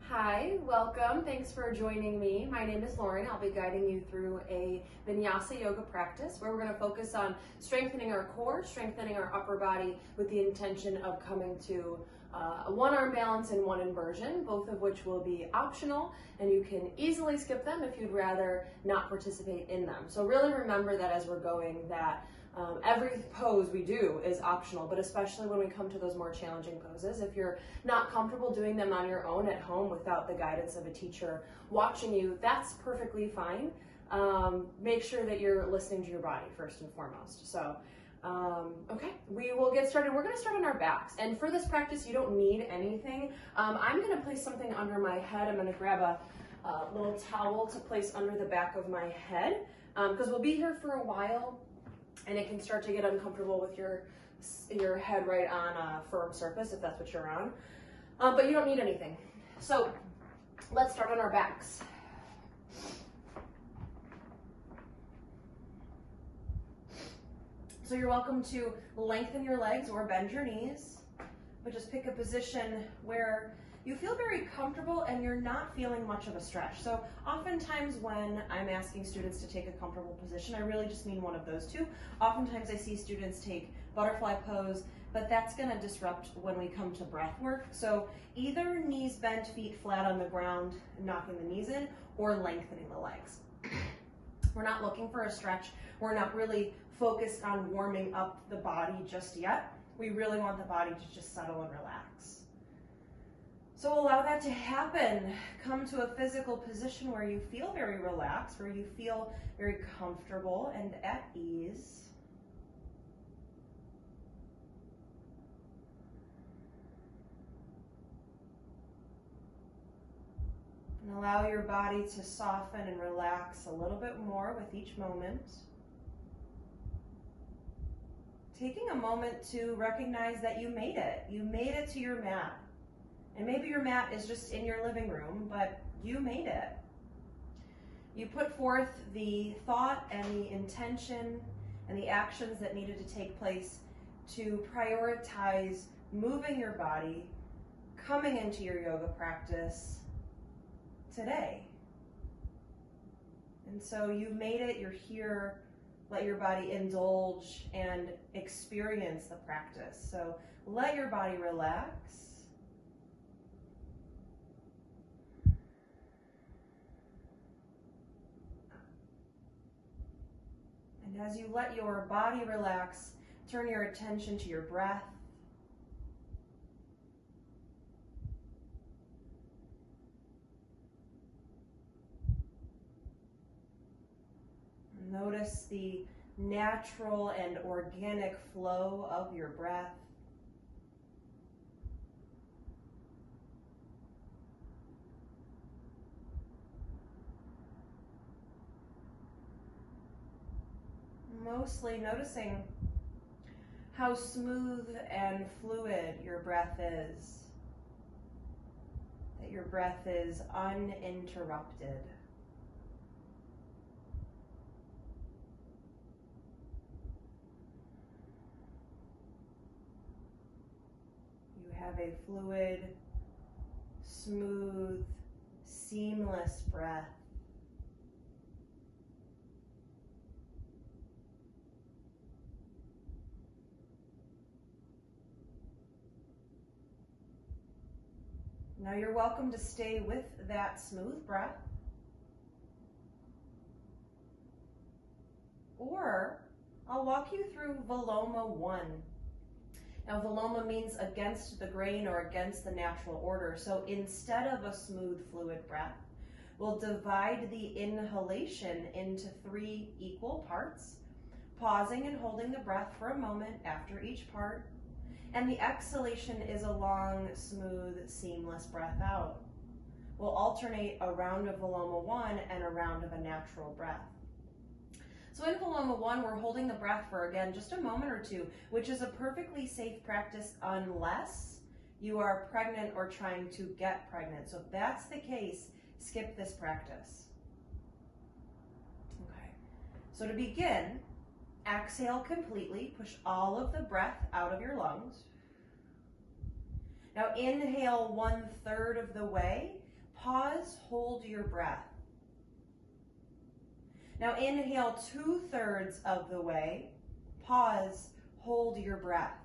Hi, welcome. Thanks for joining me. My name is Lauren. I'll be guiding you through a Vinyasa yoga practice where we're going to focus on strengthening our core, strengthening our upper body with the intention of coming to a one-arm balance and one inversion, both of which will be optional, and you can easily skip them if you'd rather not participate in them. So really remember that as we're going that every pose we do is optional, but especially when we come to those more challenging poses. If you're not comfortable doing them on your own at home without the guidance of a teacher watching you, that's perfectly fine. Make sure that you're listening to your body first and foremost. So, okay, we will get started. We're gonna start on our backs. And for this practice, you don't need anything. I'm gonna place something under my head. I'm gonna grab a little towel to place under the back of my head because we'll be here for a while. And it can start to get uncomfortable with your head right on a firm surface if that's what you're on. But you don't need anything. So let's start on our backs. So you're welcome to lengthen your legs or bend your knees, but just pick a position where you feel very comfortable and you're not feeling much of a stretch. So oftentimes when I'm asking students to take a comfortable position, I really just mean one of those two. Oftentimes I see students take butterfly pose, but that's gonna disrupt when we come to breath work. So either knees bent, feet flat on the ground, knocking the knees in, or lengthening the legs. We're not looking for a stretch. We're not really focused on warming up the body just yet. We really want the body to just settle and relax. So allow that to happen. Come to a physical position where you feel very relaxed, where you feel very comfortable and at ease. And allow your body to soften and relax a little bit more with each moment. Taking a moment to recognize that you made it. You made it to your mat. And maybe your mat is just in your living room, but you made it. You put forth the thought and the intention and the actions that needed to take place to prioritize moving your body, coming into your yoga practice today. And so you've made it, you're here. Let your body indulge and experience the practice. So let your body relax. And as you let your body relax, turn your attention to your breath. Notice the natural and organic flow of your breath. Mostly noticing how smooth and fluid your breath is, that your breath is uninterrupted. You have a fluid, smooth, seamless breath. Now you're welcome to stay with that smooth breath, or I'll walk you through Viloma 1. Now Viloma means against the grain or against the natural order. So instead of a smooth fluid breath, we'll divide the inhalation into 3 equal parts, pausing and holding the breath for a moment after each part. And the exhalation is a long, smooth, seamless breath out. We'll alternate a round of Viloma 1 and a round of a natural breath. So in Viloma 1, we're holding the breath for, again, just a moment or two, which is a perfectly safe practice unless you are pregnant or trying to get pregnant. So if that's the case, skip this practice. Okay, so to begin, exhale completely, push all of the breath out of your lungs. Now inhale 1/3 of the way, pause, hold your breath. Now inhale 2/3 of the way, pause, hold your breath.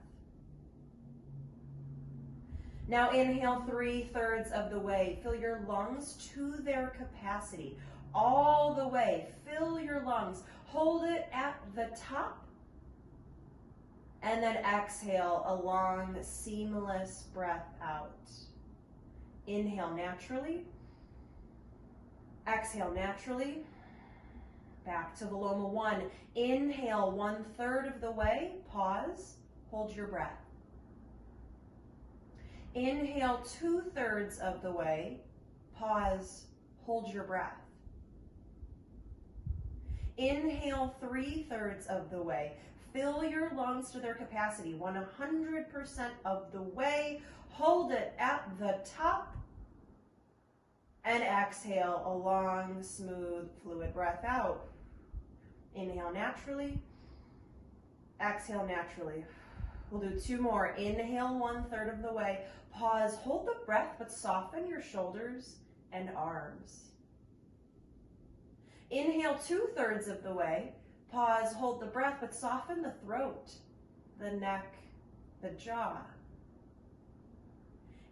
Now inhale 3/3 of the way, fill your lungs to their capacity, all the way, fill your lungs, hold it at the top, and then exhale a long, seamless breath out. Inhale naturally, exhale naturally. Back to Viloma 1. Inhale 1/3 of the way, pause, hold your breath. Inhale 2/3 of the way, pause, hold your breath. Inhale 3/3 of the way, fill your lungs to their capacity, 100% of the way, hold it at the top, and exhale a long, smooth, fluid breath out. Inhale naturally, exhale naturally. We'll do 2 more. Inhale 1/3 of the way, pause, hold the breath, but soften your shoulders and arms. Inhale 2/3 of the way, pause, hold the breath, but soften the throat, the neck, the jaw.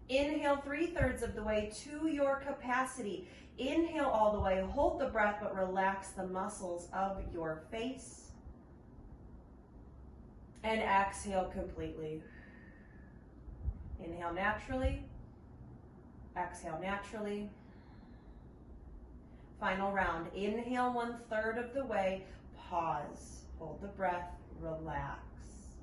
Inhale 3/3 of the way to your capacity. Inhale all the way, hold the breath, but relax the muscles of your face. And exhale completely. Inhale naturally, exhale naturally. Final round. Inhale 1/3 of the way, pause, hold the breath, relax.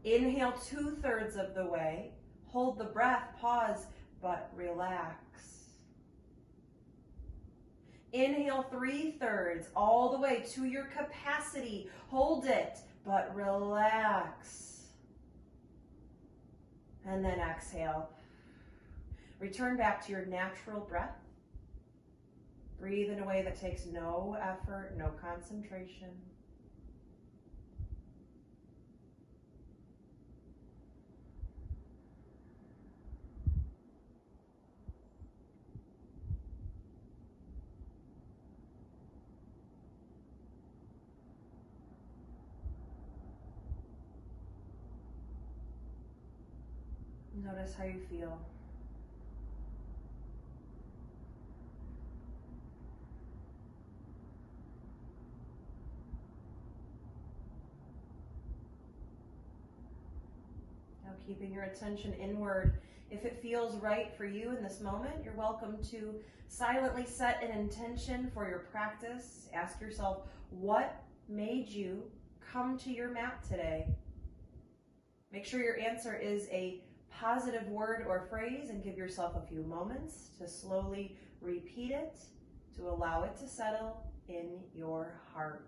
Inhale 2/3 of the way, hold the breath, pause, but relax. Inhale 3/3 all the way to your capacity, hold it, but relax. And then exhale. Return back to your natural breath. Breathe in a way that takes no effort, no concentration. Notice how you feel. Now keeping your attention inward. If it feels right for you in this moment, you're welcome to silently set an intention for your practice. Ask yourself, what made you come to your mat today? Make sure your answer is a positive word or phrase and give yourself a few moments to slowly repeat it, to allow it to settle in your heart.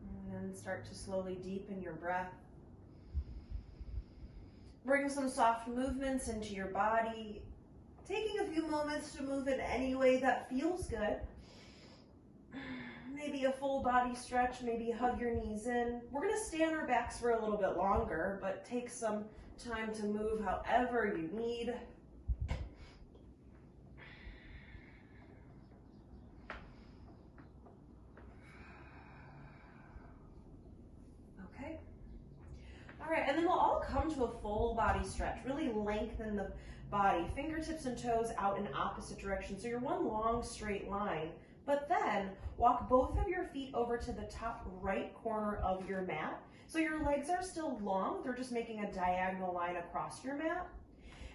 And then start to slowly deepen your breath. Bring some soft movements into your body, taking a few moments to move in any way that feels good. Maybe a full body stretch, maybe hug your knees in. We're going to stay on our backs for a little bit longer, but take some time to move however you need. Okay. All right, and then we'll all come to a full body stretch. Really lengthen the body, fingertips and toes out in opposite directions. So you're one long straight line, but then walk both of your feet over to the top right corner of your mat. So your legs are still long, they're just making a diagonal line across your mat.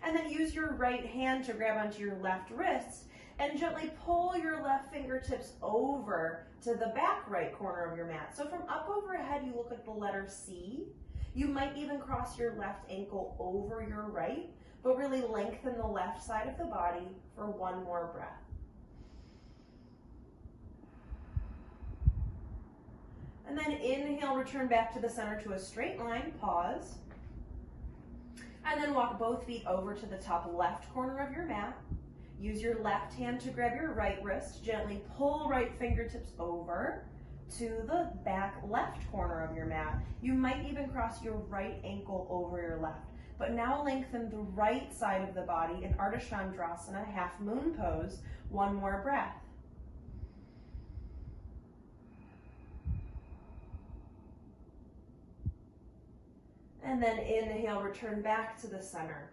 And then use your right hand to grab onto your left wrist and gently pull your left fingertips over to the back right corner of your mat. So from up overhead, you look at the letter C. You might even cross your left ankle over your right, but really lengthen the left side of the body for one more breath. And then inhale, return back to the center to a straight line, pause. And then walk both feet over to the top left corner of your mat. Use your left hand to grab your right wrist. Gently pull right fingertips over to the back left corner of your mat. You might even cross your right ankle over your left. But now lengthen the right side of the body in Ardha Chandrasana, half moon pose. One more breath. And then inhale, return back to the center.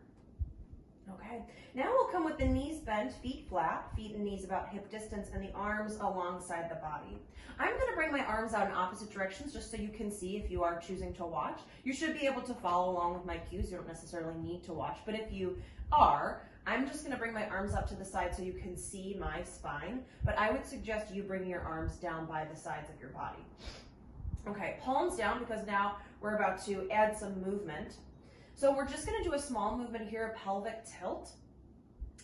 Okay, now we'll come with the knees bent, feet flat, feet and knees about hip distance, and the arms alongside the body. I'm going to bring my arms out in opposite directions just so you can see if you are choosing to watch. You should be able to follow along with my cues. You don't necessarily need to watch, but if you are, I'm just going to bring my arms up to the side so you can see my spine, but I would suggest you bring your arms down by the sides of your body. Okay, palms down, because now we're about to add some movement. So we're just going to do a small movement here, a pelvic tilt.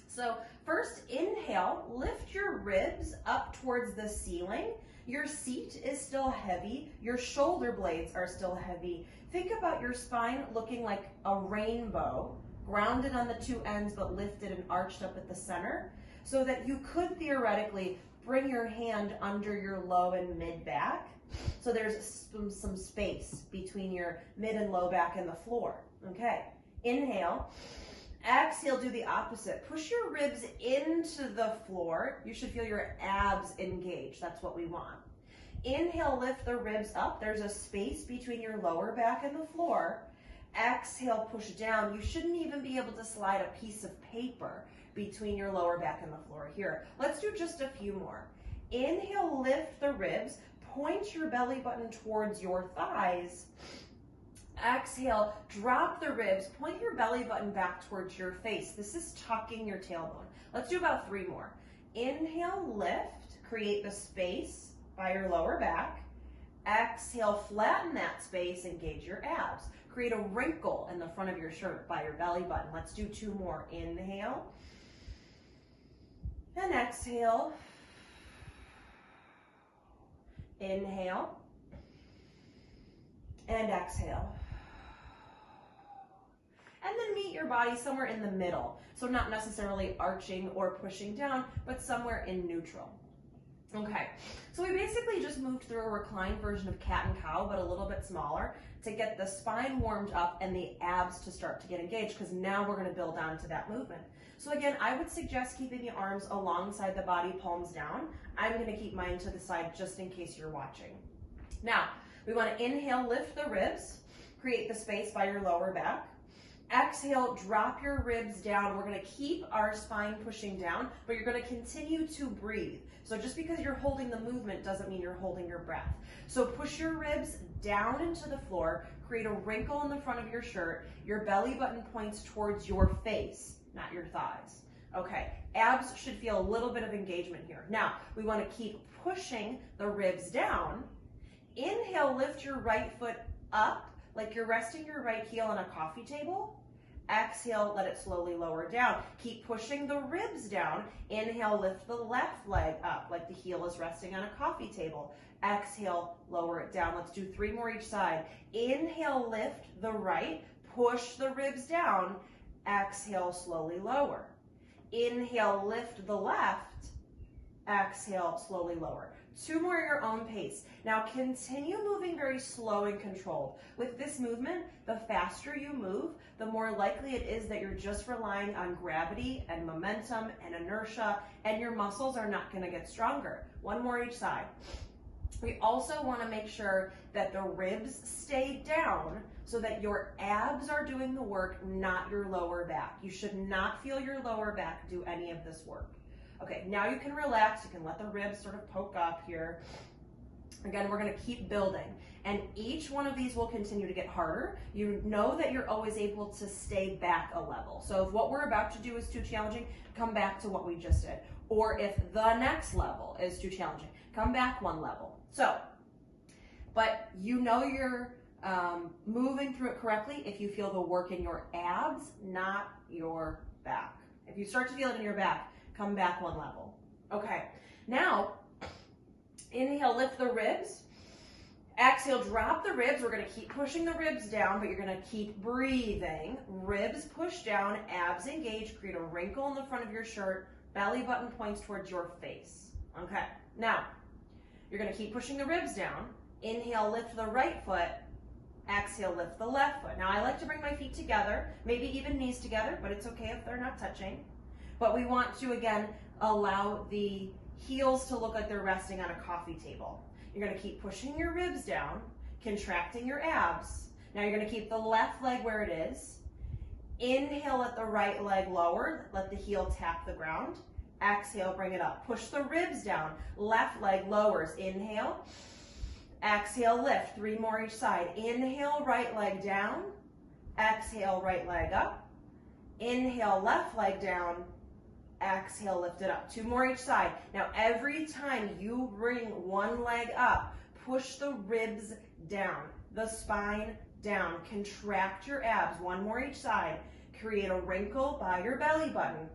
So first, inhale, lift your ribs up towards the ceiling. Your seat is still heavy. Your shoulder blades are still heavy. Think about your spine looking like a rainbow, grounded on the two ends, but lifted and arched up at the center, so that you could theoretically bring your hand under your low and mid back. So there's some space between your mid and low back and the floor. Okay, inhale. Exhale, do the opposite. Push your ribs into the floor. You should feel your abs engaged. That's what we want. Inhale, lift the ribs up. There's a space between your lower back and the floor. Exhale, push down. You shouldn't even be able to slide a piece of paper between your lower back and the floor here. Let's do just a few more. Inhale, lift the ribs. Point your belly button towards your thighs. Exhale, drop the ribs, point your belly button back towards your face. This is tucking your tailbone. Let's do about 3 more. Inhale, lift, create the space by your lower back. Exhale, flatten that space, engage your abs. Create a wrinkle in the front of your shirt by your belly button. Let's do 2 more. Inhale and exhale. Inhale and exhale. And then meet your body somewhere in the middle. So not necessarily arching or pushing down, but somewhere in neutral. Okay, so we basically just moved through a reclined version of cat and cow, but a little bit smaller, to get the spine warmed up and the abs to start to get engaged, because now we're going to build on to that movement. So again, I would suggest keeping the arms alongside the body, palms down. I'm going to keep mine to the side just in case you're watching. Now, we want to inhale, lift the ribs, create the space by your lower back. Exhale, drop your ribs down. We're going to keep our spine pushing down, but you're going to continue to breathe. So just because you're holding the movement doesn't mean you're holding your breath. So push your ribs down into the floor, create a wrinkle in the front of your shirt. Your belly button points towards your face, not your thighs. Okay, abs should feel a little bit of engagement here. Now, we want to keep pushing the ribs down. Inhale, lift your right foot up like you're resting your right heel on a coffee table. Exhale, let it slowly lower down. Keep pushing the ribs down. Inhale, lift the left leg up like the heel is resting on a coffee table. Exhale, lower it down. Let's do 3 more each side. Inhale, lift the right, push the ribs down. Exhale, slowly lower. Inhale, lift the left. Exhale, slowly lower. 2 more at your own pace. Now continue moving very slow and controlled. With this movement, the faster you move, the more likely it is that you're just relying on gravity and momentum and inertia, and your muscles are not going to get stronger. 1 more each side. We also want to make sure that the ribs stay down so that your abs are doing the work, not your lower back. You should not feel your lower back do any of this work. Okay, now you can relax. You can let the ribs sort of poke up here. Again, we're going to keep building, and each one of these will continue to get harder. You know that you're always able to stay back a level. So if what we're about to do is too challenging, come back to what we just did. Or if the next level is too challenging, come back 1 level. So, but you know you're moving through it correctly if you feel the work in your abs, not your back. If you start to feel it in your back, come back 1 level. Okay, now inhale, lift the ribs. Exhale, drop the ribs. We're gonna keep pushing the ribs down, but you're gonna keep breathing. Ribs push down, abs engage, create a wrinkle in the front of your shirt, belly button points towards your face. Okay, now, you're gonna keep pushing the ribs down. Inhale, lift the right foot. Exhale, lift the left foot. Now, I like to bring my feet together, maybe even knees together, but it's okay if they're not touching. But we want to, again, allow the heels to look like they're resting on a coffee table. You're gonna keep pushing your ribs down, contracting your abs. Now you're gonna keep the left leg where it is. Inhale, let the right leg lower, let the heel tap the ground. Exhale, bring it up. Push the ribs down, left leg lowers. Inhale, exhale, lift. 3 more each side. Inhale, right leg down. Exhale, right leg up. Inhale, left leg down. Exhale, lift it up. 2 more each side. Now, every time you bring one leg up, push the ribs down, the spine down. Contract your abs. 1 more each side. Create a wrinkle by your belly button.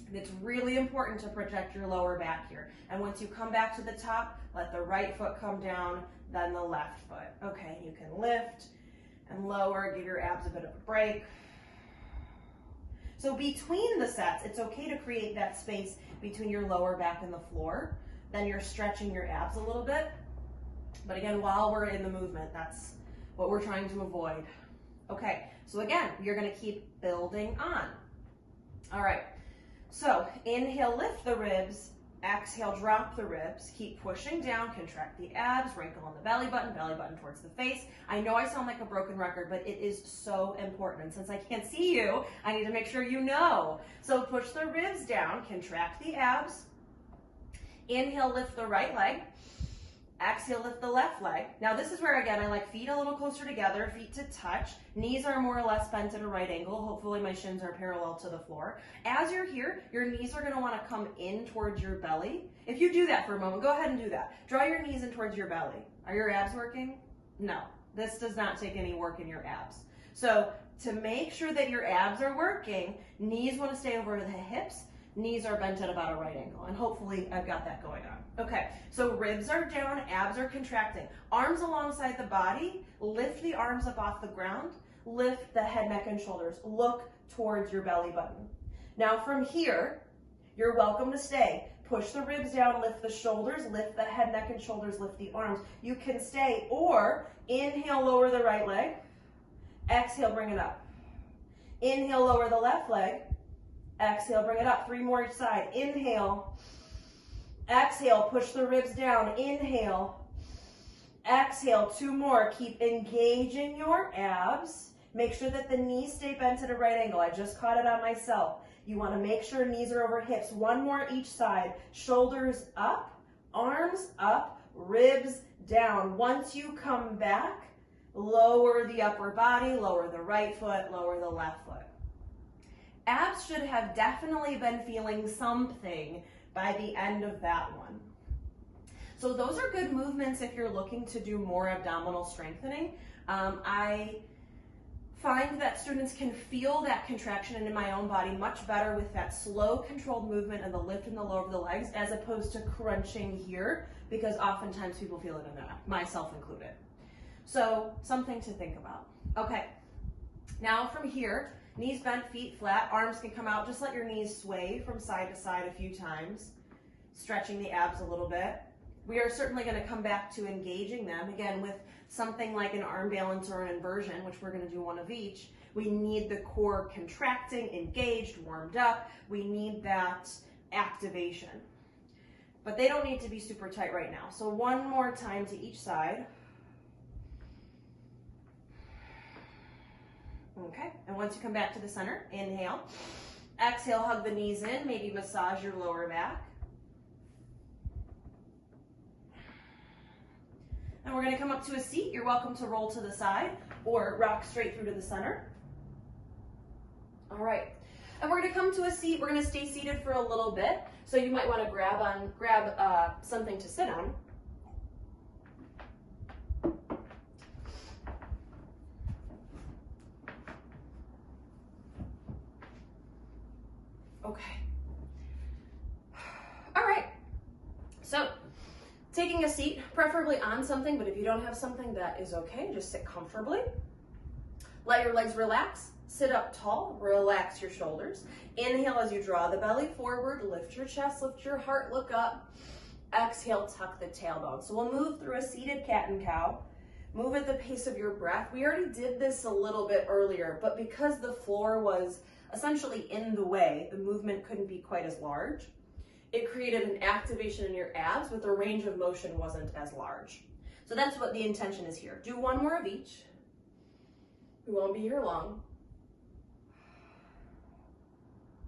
And it's really important to protect your lower back here. And once you come back to the top, let the right foot come down, then the left foot. Okay, you can lift and lower, give your abs a bit of a break. So between the sets, it's okay to create that space between your lower back and the floor. Then you're stretching your abs a little bit. But again, while we're in the movement, that's what we're trying to avoid. Okay, so again, you're gonna keep building on. All right, so inhale, lift the ribs. Exhale, drop the ribs. Keep pushing down, contract the abs, wrinkle on the belly button towards the face. I know I sound like a broken record, but it is so important. And since I can't see you, I need to make sure you know. So push the ribs down, contract the abs. Inhale, lift the right leg. Exhale, lift the left leg. Now this is where, again, I like feet a little closer together, feet to touch. Knees are more or less bent at a right angle. Hopefully my shins are parallel to the floor. As you're here, your knees are gonna wanna come in towards your belly. If you do that for a moment, go ahead and do that. Draw your knees in towards your belly. Are your abs working? No, this does not take any work in your abs. So to make sure that your abs are working, knees wanna stay over the hips. Knees are bent at about a right angle, and hopefully I've got that going on. Okay, so ribs are down, abs are contracting. Arms alongside the body, lift the arms up off the ground, lift the head, neck, and shoulders. Look towards your belly button. Now from here, you're welcome to stay. Push the ribs down, lift the shoulders, lift the head, neck, and shoulders, lift the arms. You can stay, or inhale, lower the right leg. Exhale, bring it up. Inhale, lower the left leg. Exhale, bring it up. 3 more each side. Inhale. Exhale, push the ribs down. Inhale. Exhale, 2 more. Keep engaging your abs. Make sure that the knees stay bent at a right angle. I just caught it on myself. You want to make sure knees are over hips. 1 more each side. Shoulders up, arms up, ribs down. Once you come back, lower the upper body, lower the right foot, lower the left foot. Abs should have definitely been feeling something by the end of that one. So those are good movements if you're looking to do more abdominal strengthening. I find that students can feel that contraction in my own body much better with that slow, controlled movement and the lift and the lower of the legs, as opposed to crunching here, because oftentimes people feel it in that, myself included. So something to think about. Okay, now from here, knees bent, feet flat, arms can come out. Just let your knees sway from side to side a few times, stretching the abs a little bit. We are certainly going to come back to engaging them, again, with something like an arm balance or an inversion, which we're going to do one of each. We need the core contracting, engaged, warmed up. We need that activation. But they don't need to be super tight right now. So 1 more time to each side. Okay, and once you come back to the center, inhale. Exhale, hug the knees in, maybe massage your lower back. And we're going to come up to a seat. You're welcome to roll to the side or rock straight through to the center. All right, and we're going to come to a seat. We're going to stay seated for a little bit. So you might want to grab something to sit on. Okay. All right. So taking taking a seat, preferably on something, but if you don't have something, that is okay. Just sit comfortably. Let your legs relax. Sit up tall, relax your shoulders. Inhale as you draw the belly forward, lift your chest, lift your heart, look up. Exhale, tuck the tailbone. So we'll move through a seated cat and cow. Move at the pace of your breath. We already did this a little bit earlier, but because the floor was essentially in the way, the movement couldn't be quite as large. It created an activation in your abs, but the range of motion wasn't as large. So that's what the intention is here. Do one more of each. We won't be here long.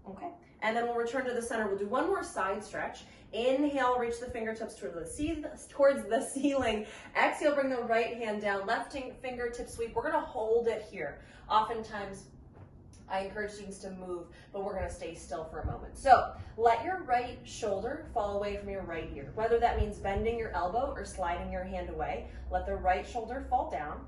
Okay, and then we'll return to the center. We'll do one more side stretch. Inhale, reach the fingertips towards the ceiling. Exhale, bring the right hand down. Left fingertip sweep. We're gonna hold it here. Oftentimes, I encourage students to move, but we're gonna stay still for a moment. So let your right shoulder fall away from your right ear. Whether that means bending your elbow or sliding your hand away, let the right shoulder fall down.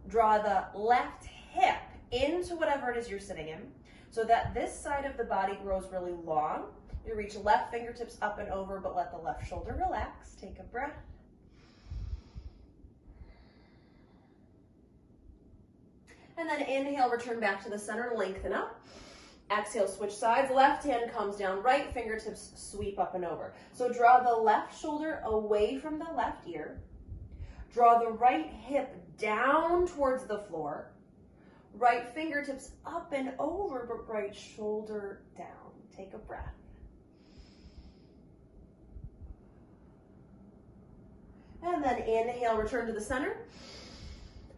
Draw the left hip into whatever it is you're sitting in so that this side of the body grows really long. You reach left fingertips up and over, but let the left shoulder relax. Take a breath. And then inhale, return back to the center, lengthen up. Exhale, switch sides. Left hand comes down, right fingertips sweep up and over. So draw the left shoulder away from the left ear. Draw the right hip down towards the floor. Right fingertips up and over, but right shoulder down. Take a breath. And then inhale, return to the center.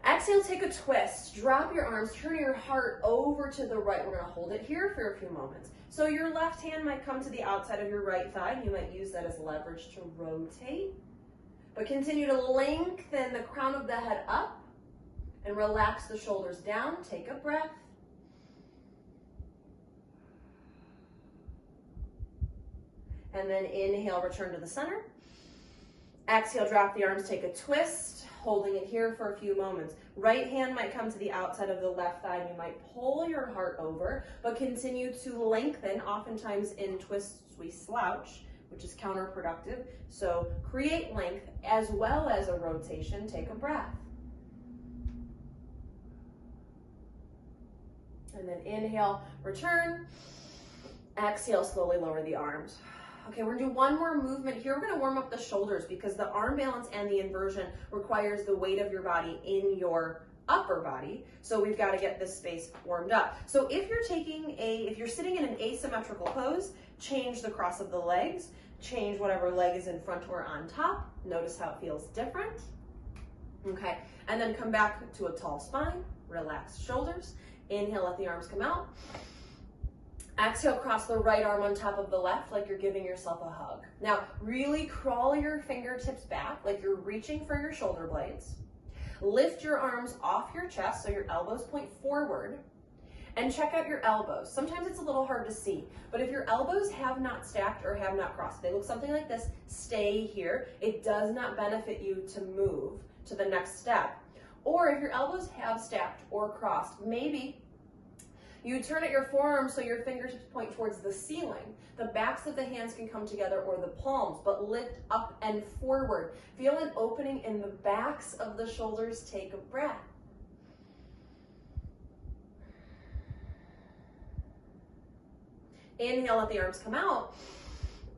Exhale, take a twist. Drop your arms, turn your heart over to the right. We're gonna hold it here for a few moments. So your left hand might come to the outside of your right thigh. You might use that as leverage to rotate. But continue to lengthen the crown of the head up and relax the shoulders down. Take a breath. And then inhale, return to the center. Exhale, drop the arms, take a twist, holding it here for a few moments. Right hand might come to the outside of the left thigh, and you might pull your heart over, but continue to lengthen. Oftentimes in twists, we slouch, which is counterproductive. So create length as well as a rotation. Take a breath. And then inhale, return. Exhale, slowly lower the arms. Okay, we're gonna do one more movement here. We're gonna warm up the shoulders because the arm balance and the inversion requires the weight of your body in your upper body. So we've got to get this space warmed up. So if you're sitting in an asymmetrical pose, change the cross of the legs, change whatever leg is in front or on top. Notice how it feels different. Okay, and then come back to a tall spine, relax shoulders. Inhale, let the arms come out. Exhale, cross the right arm on top of the left like you're giving yourself a hug. Now, really crawl your fingertips back like you're reaching for your shoulder blades. Lift your arms off your chest so your elbows point forward. And check out your elbows. Sometimes it's a little hard to see, but if your elbows have not stacked or have not crossed, they look something like this, stay here. It does not benefit you to move to the next step. Or if your elbows have stacked or crossed, maybe you turn at your forearms so your fingertips point towards the ceiling. The backs of the hands can come together or the palms, but lift up and forward. Feel an opening in the backs of the shoulders. Take a breath. Inhale, let the arms come out.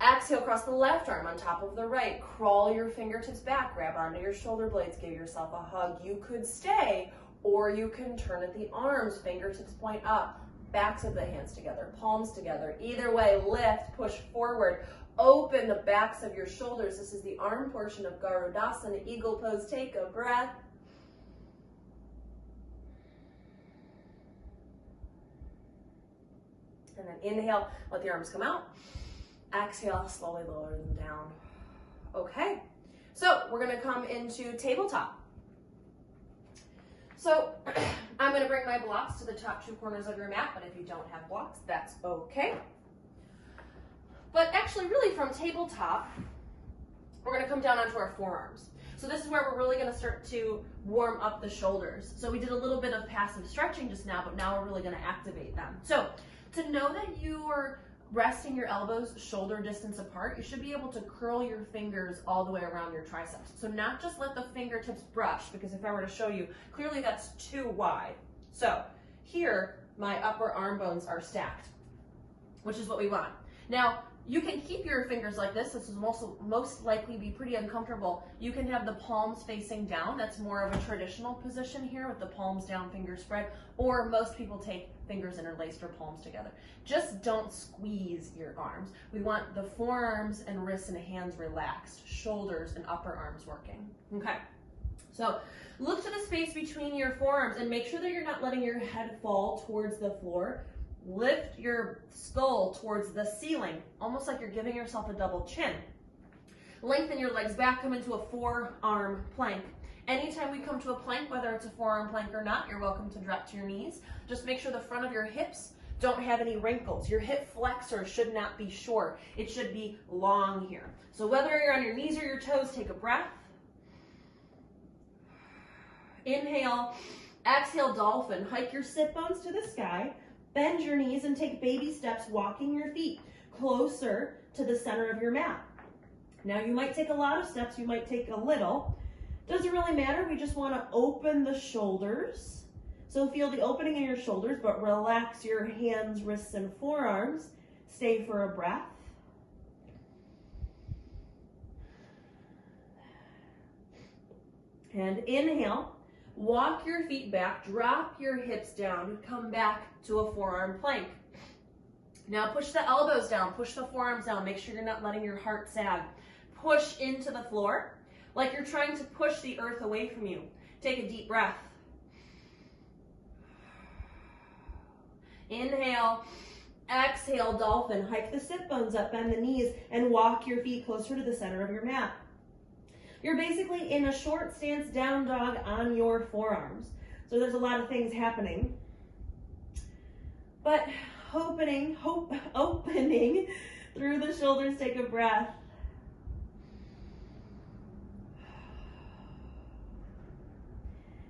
Exhale, cross the left arm on top of the right. Crawl your fingertips back, grab onto your shoulder blades, give yourself a hug. You could stay, or you can turn at the arms, fingertips point up, backs of the hands together, palms together. Either way, lift, push forward, open the backs of your shoulders. This is the arm portion of Garudasana, eagle pose. Take a breath. And then inhale, let the arms come out. Exhale, slowly lower them down. Okay, so we're gonna come into tabletop. So I'm gonna bring my blocks to the top two corners of your mat, but if you don't have blocks, that's okay. But actually, really from tabletop, we're gonna come down onto our forearms. So this is where we're really gonna start to warm up the shoulders. So we did a little bit of passive stretching just now, but now we're really gonna activate them. So to know that your resting your elbows shoulder distance apart, you should be able to curl your fingers all the way around your triceps. So not just let the fingertips brush, because if I were to show you, clearly that's too wide. So here, my upper arm bones are stacked, which is what we want. Now, you can keep your fingers like this. This will most likely be pretty uncomfortable. You can have the palms facing down. That's more of a traditional position here with the palms down, fingers spread, or most people take fingers interlaced or palms together. Just don't squeeze your arms. We want the forearms and wrists and hands relaxed, shoulders and upper arms working. Okay, so look to the space between your forearms and make sure that you're not letting your head fall towards the floor. Lift your skull towards the ceiling, almost like you're giving yourself a double chin. Lengthen your legs back, come into a forearm plank. Anytime we come to a plank, whether it's a forearm plank or not, you're welcome to drop to your knees. Just make sure the front of your hips don't have any wrinkles. Your hip flexor should not be short. It should be long here. So whether you're on your knees or your toes, take a breath. Inhale, exhale, dolphin. Hike your sit bones to the sky. Bend your knees and take baby steps, walking your feet closer to the center of your mat. Now you might take a lot of steps, you might take a little. Doesn't really matter, we just want to open the shoulders. So feel the opening in your shoulders, but relax your hands, wrists, and forearms. Stay for a breath. And inhale. Walk your feet back, drop your hips down, come back to a forearm plank. Now push the elbows down, push the forearms down, make sure you're not letting your heart sag. Push into the floor like you're trying to push the earth away from you. Take a deep breath. Inhale, exhale, dolphin. Hike the sit bones up, bend the knees, and walk your feet closer to the center of your mat. You're basically in a short stance down dog on your forearms. So there's a lot of things happening. But opening through the shoulders, take a breath.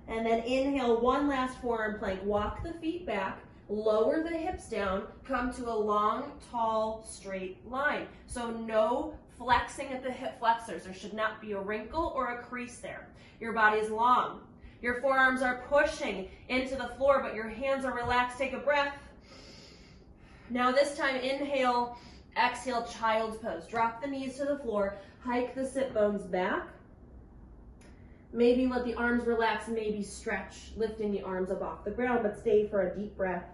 And then inhale, one last forearm plank. Walk the feet back, lower the hips down, come to a long, tall, straight line. So no flexing at the hip flexors. There should not be a wrinkle or a crease there. Your body is long. Your forearms are pushing into the floor, but your hands are relaxed. Take a breath. Now this time, inhale, exhale, child's pose. Drop the knees to the floor, hike the sit bones back. Maybe let the arms relax, maybe stretch, lifting the arms up off the ground, but stay for a deep breath.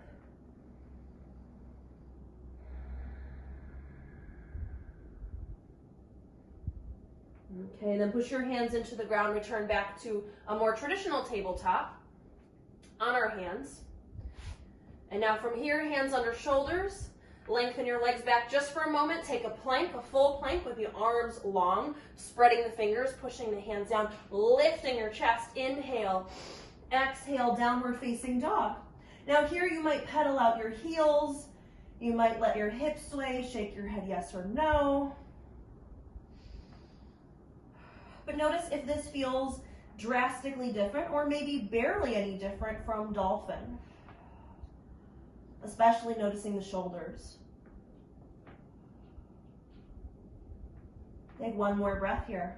Okay, then push your hands into the ground, return back to a more traditional tabletop on our hands. And now from here, hands under shoulders, lengthen your legs back just for a moment. Take a plank, a full plank with the arms long, spreading the fingers, pushing the hands down, lifting your chest. Inhale, exhale, downward facing dog. Now here you might pedal out your heels. You might let your hips sway, shake your head yes or no. But notice if this feels drastically different or maybe barely any different from dolphin. Especially noticing the shoulders. Take one more breath here.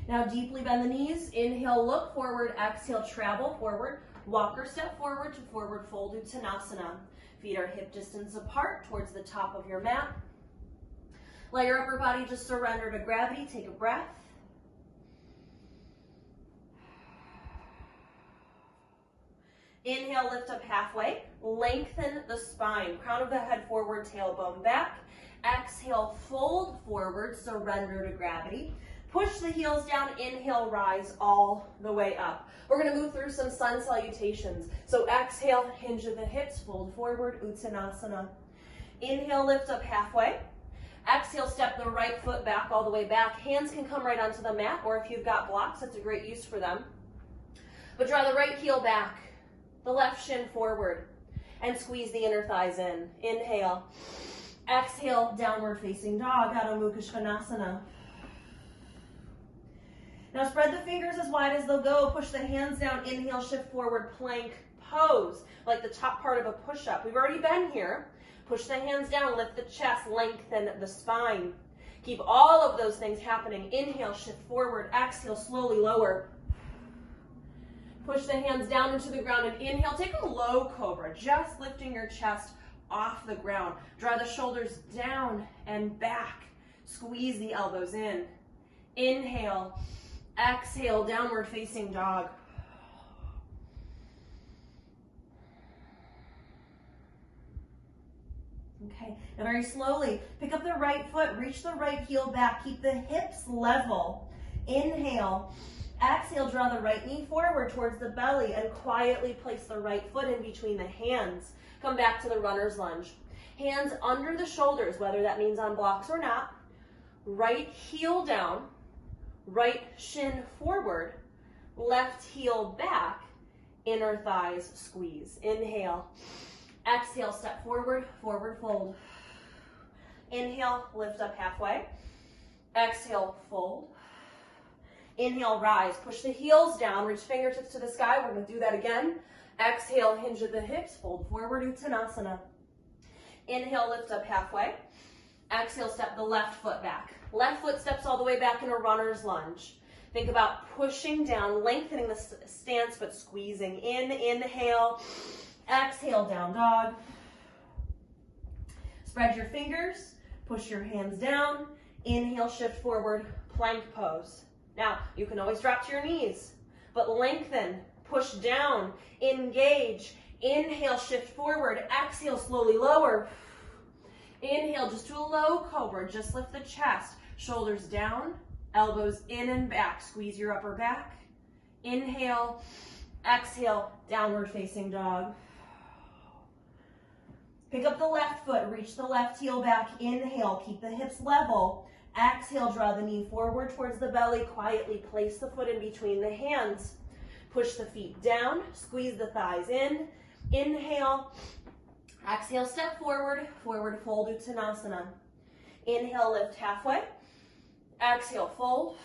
Now deeply bend the knees. Inhale, look forward. Exhale, travel forward. Walk or step forward to forward fold Uttanasana. Feet are hip distance apart towards the top of your mat. Let your upper body just surrender to gravity. Take a breath. Inhale, lift up halfway. Lengthen the spine. Crown of the head forward, tailbone back. Exhale, fold forward, surrender to gravity. Push the heels down, inhale, rise all the way up. We're gonna move through some sun salutations. So exhale, hinge of the hips, fold forward, Uttanasana. Inhale, lift up halfway. Exhale, step the right foot back all the way back. Hands can come right onto the mat, or if you've got blocks, that's a great use for them. But draw the right heel back, the left shin forward, and squeeze the inner thighs in. Inhale. Exhale, downward facing dog, Adho Mukha Svanasana. Now spread the fingers as wide as they'll go. Push the hands down. Inhale, shift forward, plank pose, like the top part of a push-up. We've already been here. Push the hands down, lift the chest, lengthen the spine. Keep all of those things happening. Inhale, shift forward. Exhale, slowly lower. Push the hands down into the ground and inhale. Take a low cobra, just lifting your chest off the ground. Draw the shoulders down and back. Squeeze the elbows in. Inhale. Exhale, downward facing dog. Okay, now very slowly, pick up the right foot, reach the right heel back, keep the hips level. Inhale, exhale, draw the right knee forward towards the belly and quietly place the right foot in between the hands. Come back to the runner's lunge. Hands under the shoulders, whether that means on blocks or not. Right heel down, right shin forward, left heel back, inner thighs squeeze. Inhale. Exhale, step forward, forward fold. Inhale, lift up halfway. Exhale, fold. Inhale, rise. Push the heels down, reach fingertips to the sky. We're going to do that again. Exhale, hinge at the hips, fold forward, Uttanasana. Inhale, lift up halfway. Exhale, step the left foot back. Left foot steps all the way back in a runner's lunge. Think about pushing down, lengthening the stance, but squeezing in. Inhale. Exhale, down dog. Spread your fingers, push your hands down. Inhale, shift forward, plank pose. Now, you can always drop to your knees, but lengthen, push down, engage. Inhale, shift forward. Exhale, slowly lower. Inhale, just do a low cobra. Just lift the chest. Shoulders down, elbows in and back. Squeeze your upper back. Inhale, exhale, downward facing dog. Pick up the left foot, reach the left heel back. Inhale, keep the hips level. Exhale, draw the knee forward towards the belly. Quietly place the foot in between the hands. Push the feet down, squeeze the thighs in. Inhale, exhale, step forward, forward fold, Uttanasana. Inhale, lift halfway. Exhale, fold.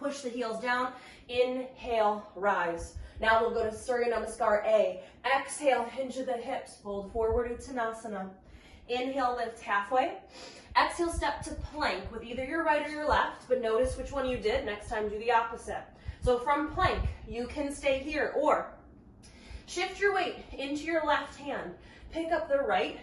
Push the heels down. Inhale, rise. Now we'll go to Surya Namaskar A. Exhale, hinge of the hips, fold forward, Uttanasana. Inhale, lift halfway. Exhale, step to plank with either your right or your left, but notice which one you did. Next time, do the opposite. So from plank, you can stay here, or shift your weight into your left hand. Pick up the right.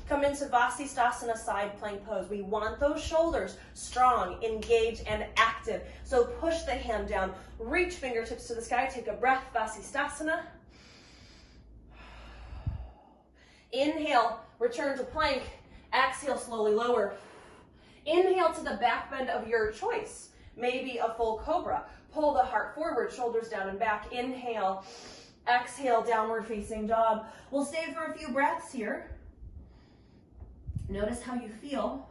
Come into Vasisthasana side plank pose. We want those shoulders strong, engaged, and active. So push the hand down, reach fingertips to the sky, take a breath, Vasisthasana. Inhale, return to plank. Exhale, slowly lower. Inhale to the back bend of your choice. Maybe a full cobra. Pull the heart forward, shoulders down and back. Inhale, exhale, downward facing dog. We'll stay for a few breaths here. Notice how you feel.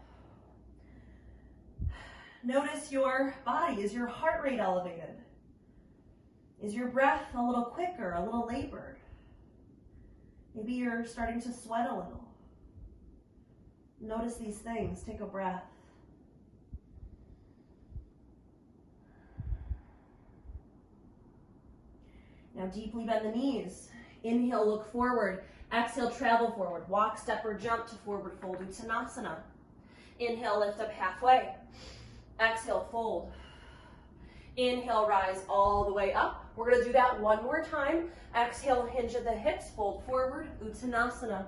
Notice your body. Is your heart rate elevated? Is your breath a little quicker, a little labored? Maybe you're starting to sweat a little. Notice these things. Take a breath. Now deeply bend the knees. Inhale, look forward. Exhale, travel forward. Walk, step, or jump to forward fold, Uttanasana. Inhale, lift up halfway. Exhale, fold. Inhale, rise all the way up. We're going to do that one more time. Exhale, hinge at the hips, fold forward, Uttanasana.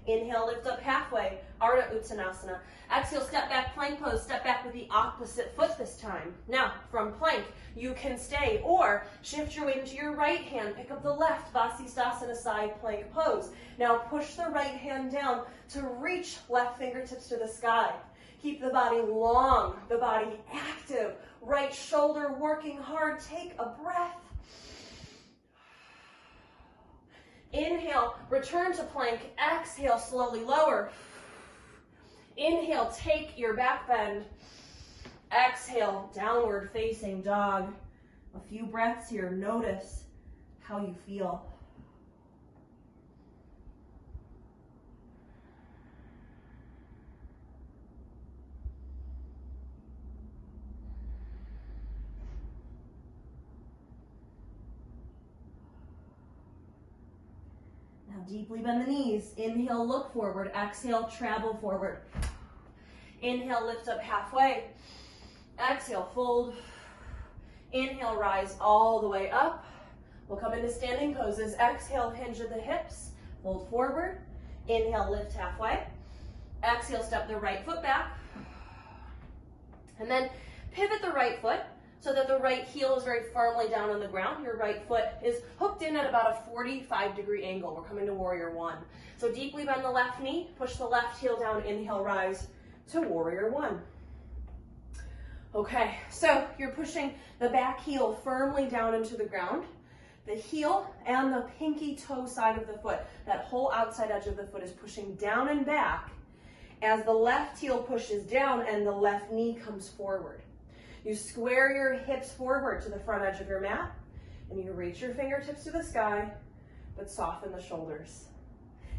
Inhale, lift up halfway, Ardha Uttanasana. Exhale, step back, plank pose. Step back with the opposite foot this time. Now, from plank, you can stay or shift your weight into your right hand. Pick up the left, Vasisthasana side plank pose. Now push the right hand down to reach left fingertips to the sky. Keep the body long, the body active. Right shoulder working hard. Take a breath. Inhale, return to plank. Exhale, slowly lower. Inhale, take your back bend. Exhale, downward facing dog. A few breaths here. Notice how you feel. deeply bend the knees. Inhale, look forward. Exhale, travel forward. Inhale, lift up halfway. Exhale, fold. Inhale, rise all the way up. We'll come into standing poses. Exhale, hinge at the hips. Fold forward. Inhale, lift halfway. Exhale, step the right foot back. And then pivot the right foot so that the right heel is very firmly down on the ground. Your right foot is hooked in at about a 45-degree angle. We're coming to warrior one. So deeply bend the left knee, push the left heel down, inhale, rise to warrior one. Okay, so you're pushing the back heel firmly down into the ground. The heel and the pinky toe side of the foot, that whole outside edge of the foot is pushing down and back as the left heel pushes down and the left knee comes forward. You square your hips forward to the front edge of your mat, and you reach your fingertips to the sky, but soften the shoulders.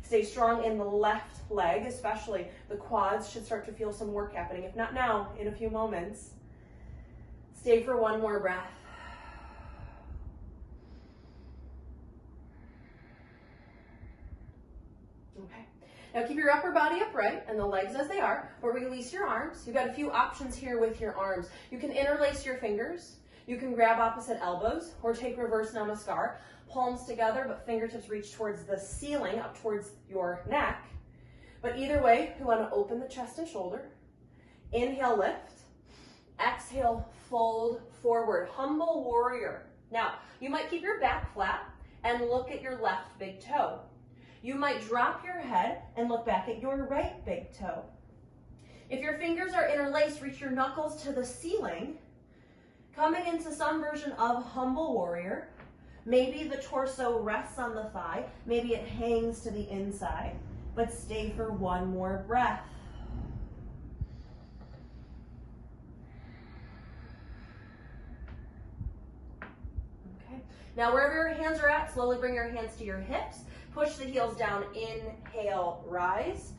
Stay strong in the left leg, especially the quads should start to feel some work happening. If not now, in a few moments. Stay for one more breath. Okay. Now keep your upper body upright and the legs as they are, but release your arms. You've got a few options here with your arms. You can interlace your fingers. You can grab opposite elbows or take reverse namaskar. Palms together, but fingertips reach towards the ceiling, up towards your neck. But either way, you want to open the chest and shoulder. Inhale, lift. Exhale, fold forward. Humble warrior. Now, you might keep your back flat and look at your left big toe. You might drop your head and look back at your right big toe. If your fingers are interlaced, reach your knuckles to the ceiling, coming into some version of humble warrior. Maybe the torso rests on the thigh, maybe it hangs to the inside, but stay for one more breath. Okay. Now wherever your hands are at, slowly bring your hands to your hips. Push the heels down, inhale, rise.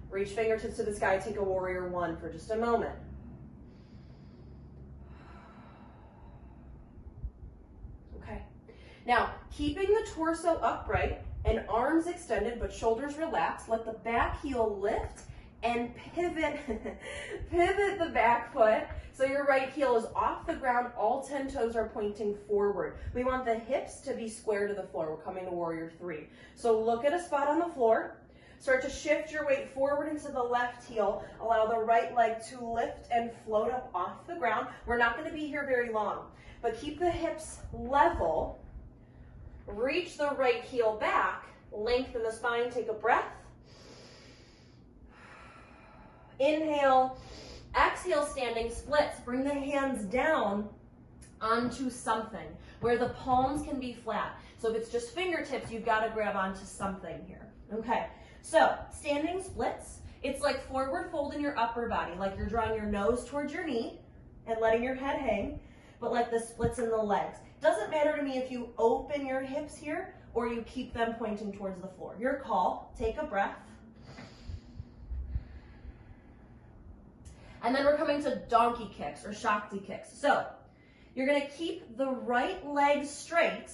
Reach fingertips to the sky, take a warrior one for just a moment. Okay. Now, keeping the torso upright and arms extended but shoulders relaxed, let the back heel lift and pivot, pivot the back foot so your right heel is off the ground, all 10 toes are pointing forward. We want the hips to be square to the floor. We're coming to warrior three. So look at a spot on the floor. Start to shift your weight forward into the left heel. Allow the right leg to lift and float up off the ground. We're not going to be here very long, but keep the hips level. Reach the right heel back. Lengthen the spine. Take a breath. Inhale. Exhale, standing splits. Bring the hands down onto something where the palms can be flat. So if it's just fingertips, you've got to grab onto something here. Okay, so standing splits, it's like forward fold in your upper body, like you're drawing your nose towards your knee and letting your head hang, but like the splits in the legs. Doesn't matter to me if you open your hips here or you keep them pointing towards the floor. Your call. Take a breath. And then we're coming to donkey kicks or Shakti kicks. So you're going to keep the right leg straight,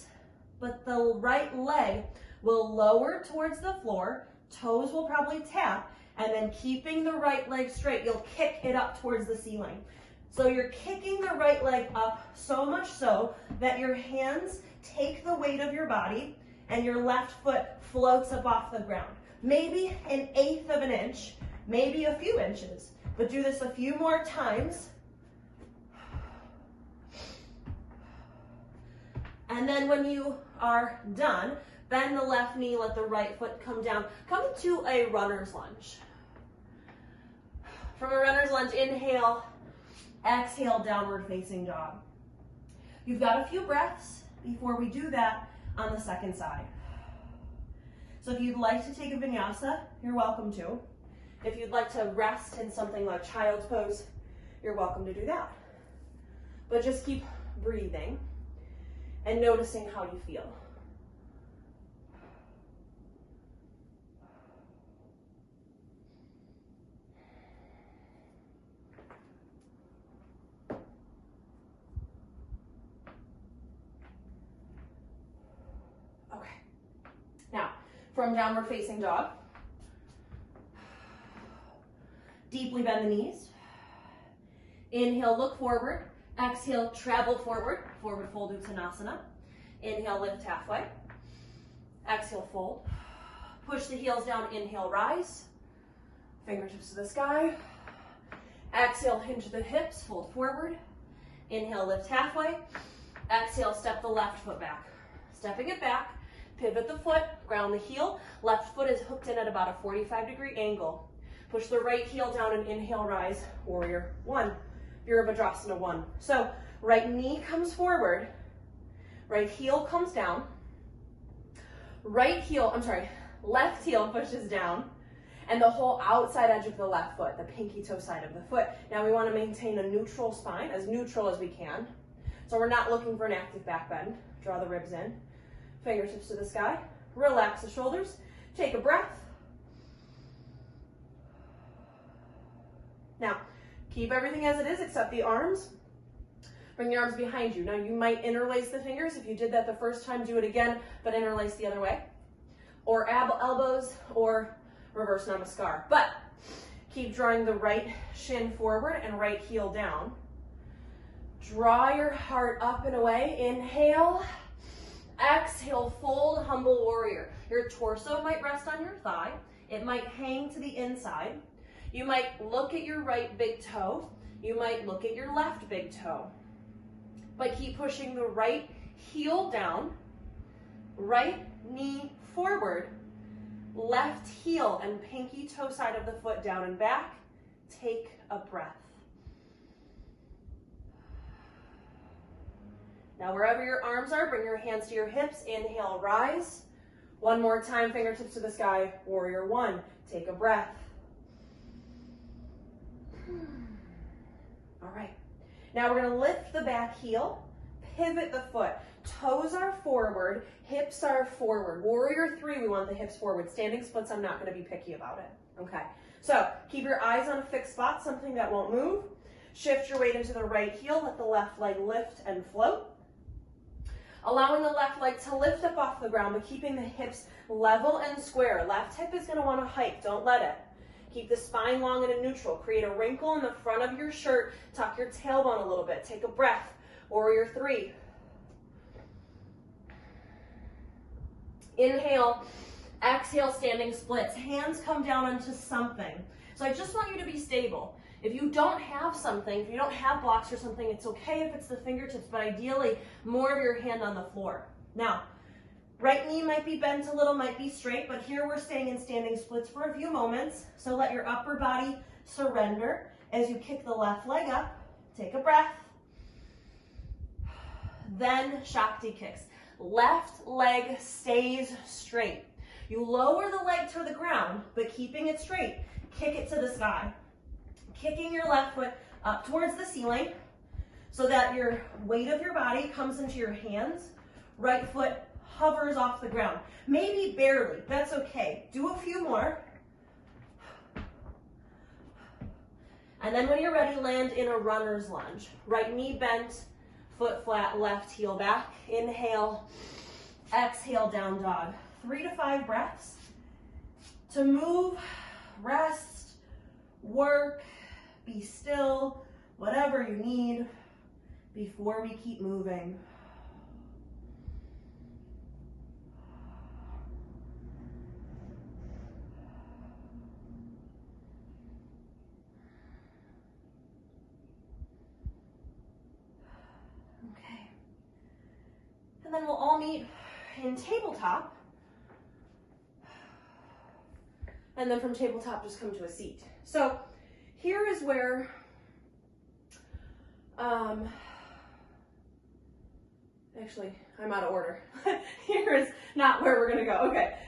but the right leg will lower towards the floor. Toes will probably tap. And then keeping the right leg straight, you'll kick it up towards the ceiling. So you're kicking the right leg up so much so that your hands take the weight of your body and your left foot floats up off the ground. Maybe 1/8 of an inch, maybe a few inches. But do this a few more times. And then when you are done, bend the left knee, let the right foot come down. Come to a runner's lunge. From a runner's lunge, inhale, exhale, downward facing dog. You've got a few breaths before we do that on the second side. So if you'd like to take a vinyasa, you're welcome to. If you'd like to rest in something like child's pose, you're welcome to do that. But just keep breathing and noticing how you feel. Okay. Now, from downward facing dog. Deeply bend the knees. Inhale, look forward. Exhale, travel forward. Forward fold Uttanasana. Inhale, lift halfway. Exhale, fold. Push the heels down, inhale, rise. Fingertips to the sky. Exhale, hinge the hips, fold forward. Inhale, lift halfway. Exhale, step the left foot back. Stepping it back, pivot the foot, ground the heel. Left foot is hooked in at about a 45-degree angle. Push the right heel down and inhale, rise, warrior one. Virabhadrasana one. So right knee comes forward, right heel comes down, left heel pushes down, and the whole outside edge of the left foot, the pinky toe side of the foot. Now we want to maintain a neutral spine, as neutral as we can. So we're not looking for an active back bend. Draw the ribs in, fingertips to the sky, relax the shoulders, take a breath. Now, keep everything as it is except the arms. Bring the arms behind you. Now you might interlace the fingers. If you did that the first time, do it again, but interlace the other way. Or elbows, or reverse namaskar. But keep drawing the right shin forward and right heel down. Draw your heart up and away. Inhale. Exhale, fold, humble warrior. Your torso might rest on your thigh. It might hang to the inside. You might look at your right big toe. You might look at your left big toe. But keep pushing the right heel down, right knee forward, left heel and pinky toe side of the foot down and back. Take a breath. Now wherever your arms are, bring your hands to your hips. Inhale, rise. One more time, fingertips to the sky, warrior one. Take a breath. All right, now we're gonna lift the back heel, pivot the foot. Toes are forward, hips are forward. Warrior three, we want the hips forward. Standing splits, I'm not gonna be picky about it, okay? So keep your eyes on a fixed spot, something that won't move. Shift your weight into the right heel, let the left leg lift and float. Allowing the left leg to lift up off the ground, but keeping the hips level and square. Left hip is gonna wanna hike, don't let it. Keep the spine long and in neutral. Create a wrinkle in the front of your shirt. Tuck your tailbone a little bit. Take a breath. Warrior three. Inhale. Exhale, standing splits. Hands come down onto something. So I just want you to be stable. If you don't have something, if you don't have blocks or something, it's okay if it's the fingertips, but ideally more of your hand on the floor. Now, right knee might be bent a little, might be straight, but here we're staying in standing splits for a few moments. So let your upper body surrender as you kick the left leg up. Take a breath. Then Shakti kicks. Left leg stays straight. You lower the leg to the ground, but keeping it straight. Kick it to the sky. Kicking your left foot up towards the ceiling so that your weight of your body comes into your hands. Right foot hovers off the ground. Maybe barely, that's okay. Do a few more. And then when you're ready, land in a runner's lunge. Right knee bent, foot flat, left heel back. Inhale, exhale, down dog. 3 to 5 breaths to move, rest, work, be still, whatever you need before we keep moving. Okay. And then we'll all meet in tabletop. And then from tabletop, just come to a seat. So here is where, actually, I'm out of order. Here is not where we're gonna go. Okay,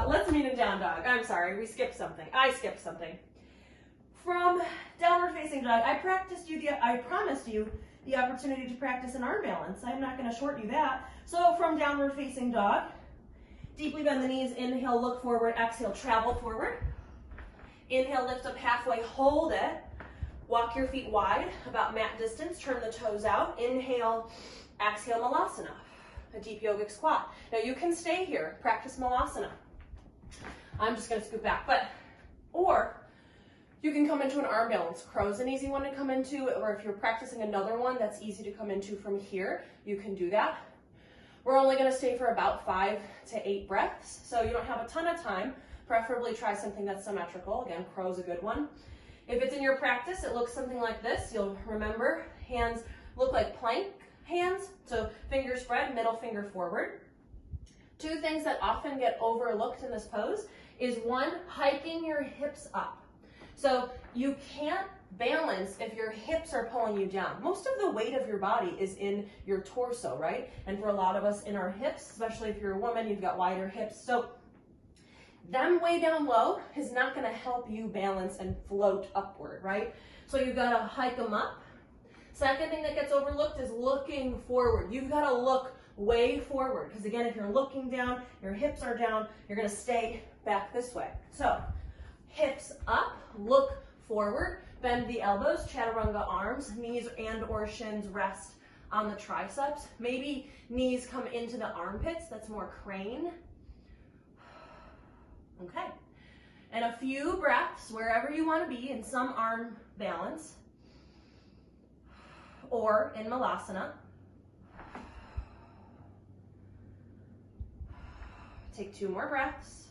let's meet in down dog. I'm sorry, we skipped something. I skipped something. From downward facing dog, I promised you the opportunity to practice an arm balance. I'm not gonna short you that. So from downward facing dog, deeply bend the knees, inhale, look forward, exhale, travel forward. Inhale, lift up halfway, hold it. Walk your feet wide, about mat distance, turn the toes out. Inhale, exhale, Malasana. a deep yogic squat. Now you can stay here, practice malasana. I'm just gonna scoot back, or you can come into an arm balance. Crow's an easy one to come into, or if you're practicing another one that's easy to come into from here, you can do that. We're only gonna stay for about 5 to 8 breaths, so you don't have a ton of time. Preferably try something that's symmetrical. Again, crow's a good one. If it's in your practice, it looks something like this. You'll remember, hands look like plank hands, so finger spread, middle finger forward. 2 things that often get overlooked in this pose is 1, hiking your hips up. So you can't balance if your hips are pulling you down. Most of the weight of your body is in your torso, right? And for a lot of us in our hips, especially if you're a woman, you've got wider hips. So them way down low is not gonna help you balance and float upward, right? So you've gotta hike them up. Second thing that gets overlooked is looking forward. You've gotta look way forward, because again, if you're looking down, your hips are down, you're gonna stay back this way. So hips up, look forward, bend the elbows, chaturanga arms, knees and or shins rest on the triceps. Maybe knees come into the armpits, that's more crane. Okay, and a few breaths wherever you want to be in some arm balance or in malasana. Take 2 more breaths.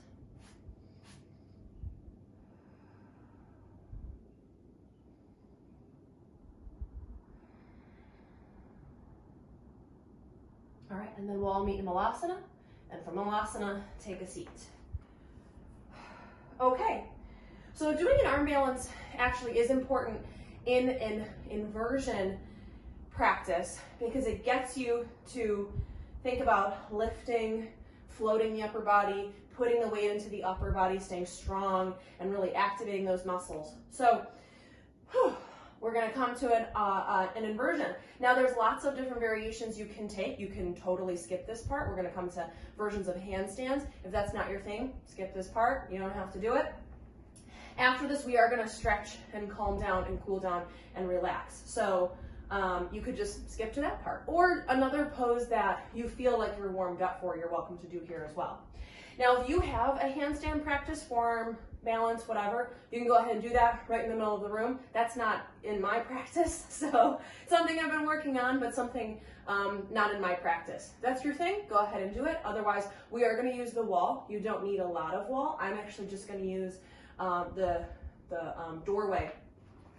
All right, and then we'll all meet in malasana, and from malasana, take a seat. Okay, so doing an arm balance actually is important in an inversion practice because it gets you to think about lifting, floating the upper body, putting the weight into the upper body, staying strong, and really activating those muscles. So we're going to come to an inversion. Now there's lots of different variations you can take. You can totally skip this part. We're going to come to versions of handstands. If that's not your thing, skip this part. You don't have to do it. After this, we are going to stretch and calm down and cool down and relax. So you could just skip to that part. Or another pose that you feel like you're warmed up for, you're welcome to do here as well. Now, if you have a handstand practice, forearm balance, whatever, you can go ahead and do that right in the middle of the room. That's not in my practice, so something I've been working on, but something not in my practice. That's your thing, go ahead and do it. Otherwise, we are going to use the wall. You don't need a lot of wall. I'm actually just going to use the doorway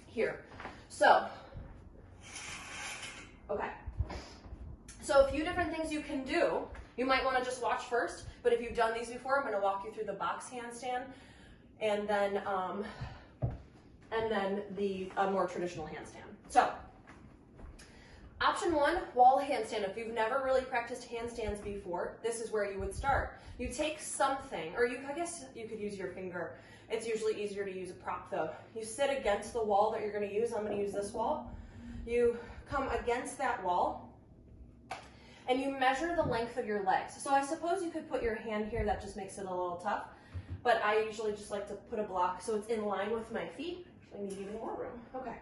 here. So, okay. So a few different things you can do. You might want to just watch first, but if you've done these before, I'm going to walk you through the box handstand and then the more traditional handstand. So, option 1, wall handstand. If you've never really practiced handstands before, this is where you would start. You take something, or I guess you could use your finger. It's usually easier to use a prop though. You sit against the wall that you're going to use. I'm going to use this wall. You come against that wall and you measure the length of your legs. So I suppose you could put your hand here, that just makes it a little tough, but I usually just like to put a block so it's in line with my feet. I need even more room. Okay.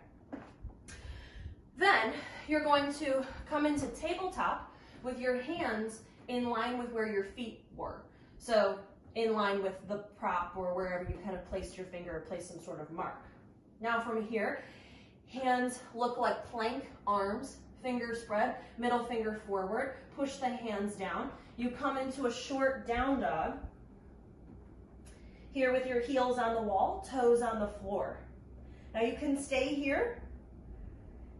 Then you're going to come into tabletop with your hands in line with where your feet were. So in line with the prop or wherever you kind of placed your finger or placed some sort of mark. Now from here, hands look like plank arms, finger spread, middle finger forward, push the hands down. You come into a short down dog. Here with your heels on the wall, toes on the floor. Now you can stay here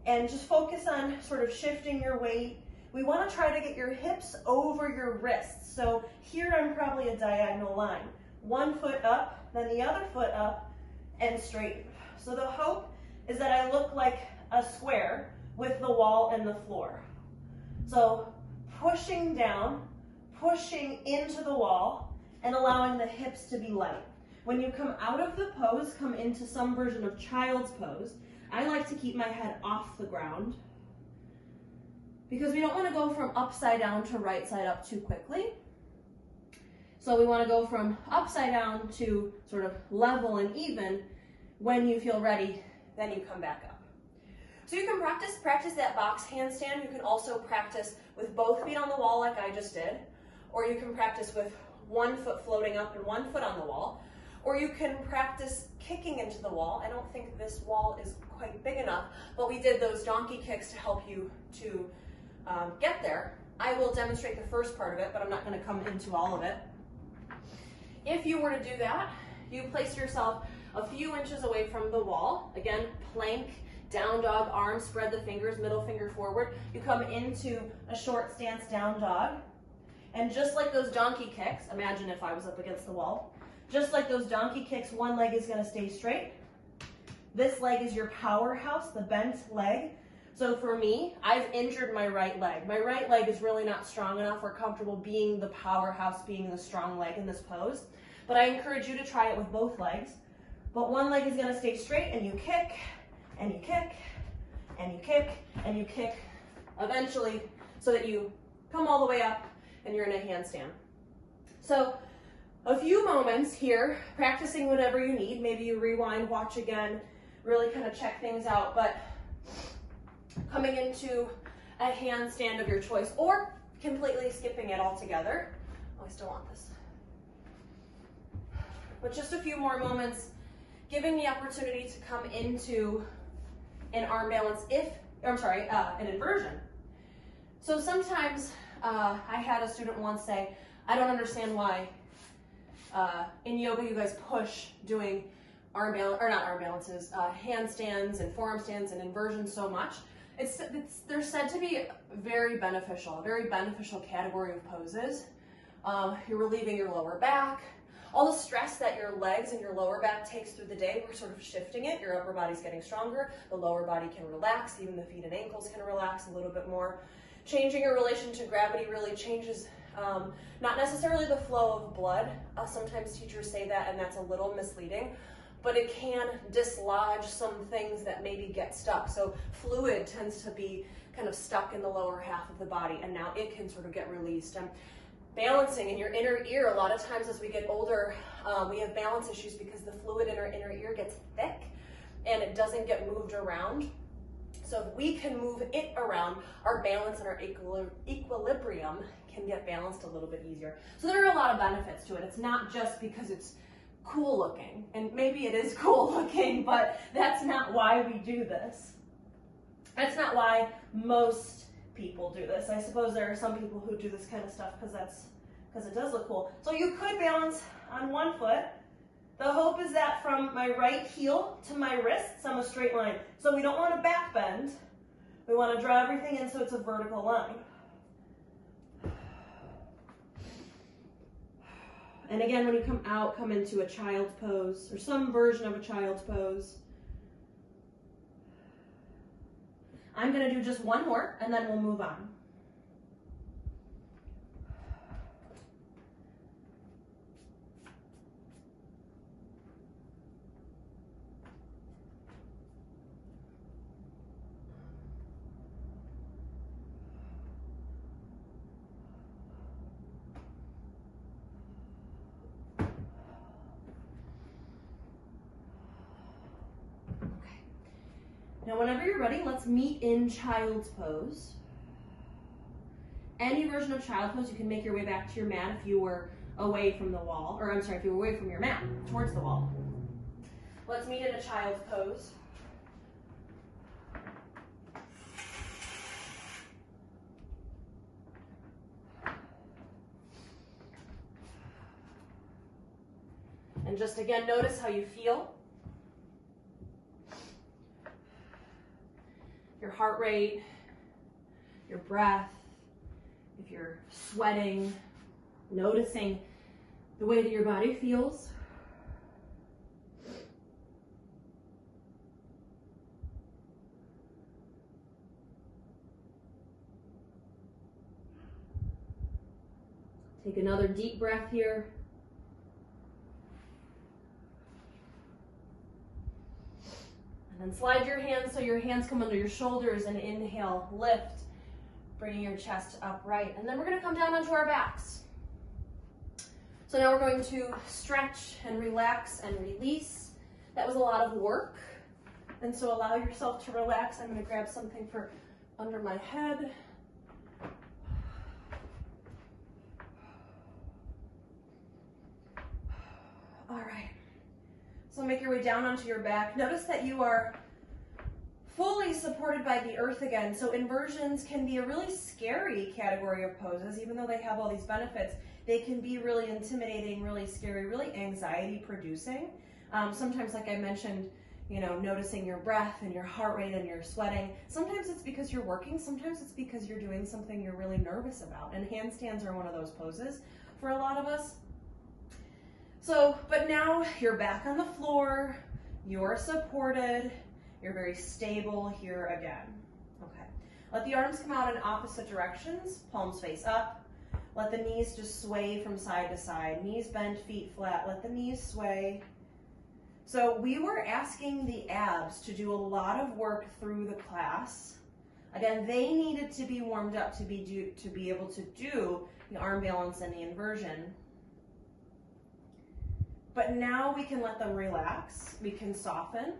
and just focus on sort of shifting your weight. We want to try to get your hips over your wrists. So here I'm probably a diagonal line. One foot up, then the other foot up, and straight. So the hope is that I look like a square with the wall and the floor. So pushing down, pushing into the wall, and allowing the hips to be light. When you come out of the pose, come into some version of child's pose. I like to keep my head off the ground because we don't want to go from upside down to right side up too quickly. So we want to go from upside down to sort of level and even. When you feel ready, then you come back up. So you can practice that box handstand. You can also practice with both feet on the wall like I just did, or you can practice with one foot floating up and one foot on the wall, or you can practice kicking into the wall. I don't think this wall is quite big enough, but we did those donkey kicks to help you to get there. I will demonstrate the first part of it, but I'm not going to come into all of it. If you were to do that, you place yourself a few inches away from the wall. Again, plank, down dog, arms, spread the fingers, middle finger forward. You come into a short stance down dog. And just like those donkey kicks, imagine if I was up against the wall. Just like those donkey kicks, one leg is going to stay straight. This leg is your powerhouse, the bent leg. So for me, I've injured my right leg. My right leg is really not strong enough or comfortable being the powerhouse, being the strong leg in this pose. But I encourage you to try it with both legs. But one leg is going to stay straight, and you kick, and you kick, and you kick, and you kick, eventually, so that you come all the way up and you're in a handstand. So a few moments here, practicing whatever you need. Maybe you rewind, watch again, really kind of check things out, but coming into a handstand of your choice, or completely skipping it altogether. Oh, I still want this. But just a few more moments, giving the opportunity to come into an arm balance an inversion. So sometimes I had a student once say, I don't understand why in yoga you guys push doing handstands and forearm stands and inversions so much. They're said to be very beneficial, a very beneficial category of poses. You're relieving your lower back. All the stress that your legs and your lower back takes through the day, we're sort of shifting it. Your upper body's getting stronger. The lower body can relax. Even the feet and ankles can relax a little bit more. Changing your relation to gravity really changes not necessarily the flow of blood. Sometimes teachers say that, and that's a little misleading, but it can dislodge some things that maybe get stuck. So fluid tends to be kind of stuck in the lower half of the body, and now it can sort of get released. Balancing in your inner ear, a lot of times as we get older, we have balance issues because the fluid in our inner ear gets thick and it doesn't get moved around. So if we can move it around, our balance and our equilibrium can get balanced a little bit easier. So there are a lot of benefits to it. It's not just because it's cool looking, and maybe it is cool looking, but that's not why we do this. That's not why most people do this. I suppose there are some people who do this kind of stuff because it does look cool. So you could balance on one foot. The hope is that from my right heel to my wrists, I'm a straight line. So we don't want to back bend. We want to draw everything in so it's a vertical line. And again, when you come out, come into a child's pose or some version of a child's pose. I'm going to do just one more, and then we'll move on. Now, whenever you're ready, let's meet in child's pose. Any version of child pose, you can make your way back to your mat if you were away from the wall, or if you were away from your mat, towards the wall. Let's meet in a child's pose. And just again, notice how you feel. Your heart rate, your breath, if you're sweating, noticing the way that your body feels. Take another deep breath here. And then slide your hands so your hands come under your shoulders and inhale, lift, bringing your chest upright. And then we're going to come down onto our backs. So now we're going to stretch and relax and release. That was a lot of work. And so allow yourself to relax. I'm going to grab something for under my head. All right. So make your way down onto your back. Notice that you are fully supported by the earth again. So inversions can be a really scary category of poses, even though they have all these benefits. They can be really intimidating, really scary, really anxiety producing. Sometimes, like I mentioned, you know, noticing your breath and your heart rate and your sweating. Sometimes it's because you're working. Sometimes it's because you're doing something you're really nervous about. And handstands are one of those poses for a lot of us. So, but now you're back on the floor, you're supported, you're very stable here again. Okay, let the arms come out in opposite directions, palms face up. Let the knees just sway from side to side. Knees bent, feet flat, let the knees sway. So we were asking the abs to do a lot of work through the class. Again, they needed to be warmed up to be able to do the arm balance and the inversion. But now we can let them relax, we can soften.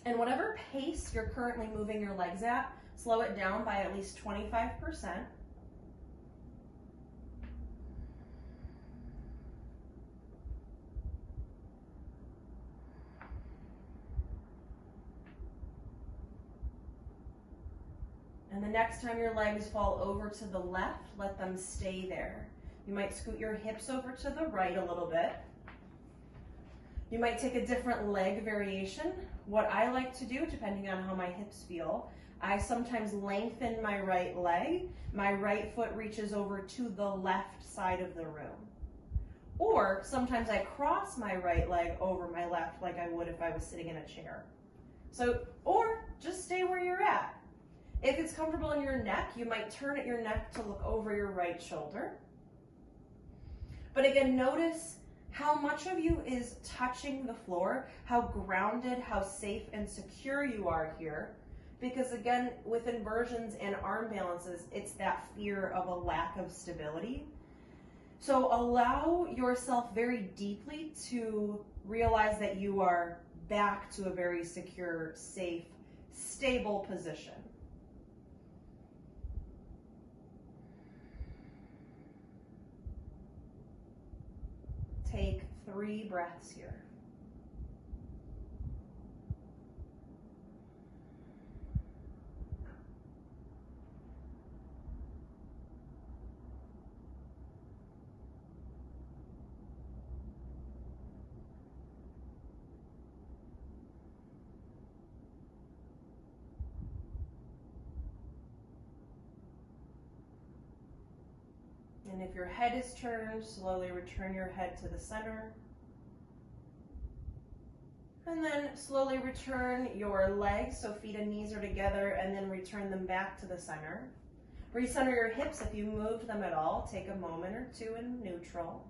And whatever pace you're currently moving your legs at, slow it down by at least 25%. And the next time your legs fall over to the left, let them stay there. You might scoot your hips over to the right a little bit. You might take a different leg variation. What I like to do, depending on how my hips feel, I sometimes lengthen my right leg. My right foot reaches over to the left side of the room. Or sometimes I cross my right leg over my left like I would if I was sitting in a chair. So, or just stay where you're at. If it's comfortable in your neck, you might turn at your neck to look over your right shoulder. But again, notice how much of you is touching the floor, how grounded, how safe and secure you are here. Because again, with inversions and arm balances, it's that fear of a lack of stability. So allow yourself very deeply to realize that you are back to a very secure, safe, stable position. Take 3 breaths here. And if your head is turned, slowly return your head to the center. And then slowly return your legs, so feet and knees are together, and then return them back to the center. Recenter your hips if you moved them at all. Take a moment or two in neutral.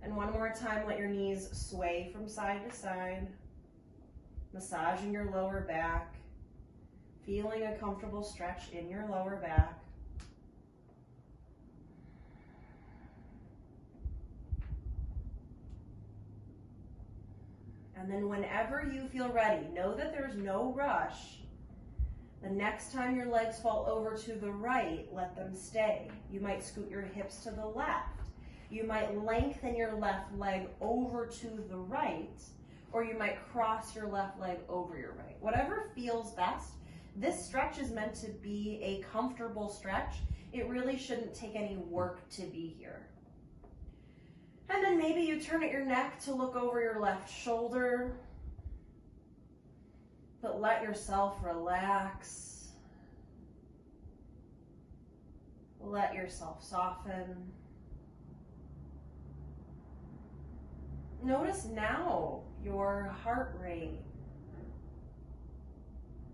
And one more time, let your knees sway from side to side, massaging your lower back. Feeling a comfortable stretch in your lower back. And then whenever you feel ready, know that there's no rush. The next time your legs fall over to the right, let them stay. You might scoot your hips to the left. You might lengthen your left leg over to the right, or you might cross your left leg over your right. Whatever feels best. This stretch is meant to be a comfortable stretch. It really shouldn't take any work to be here. And then maybe you turn at your neck to look over your left shoulder, but let yourself relax. Let yourself soften. Notice now your heart rate,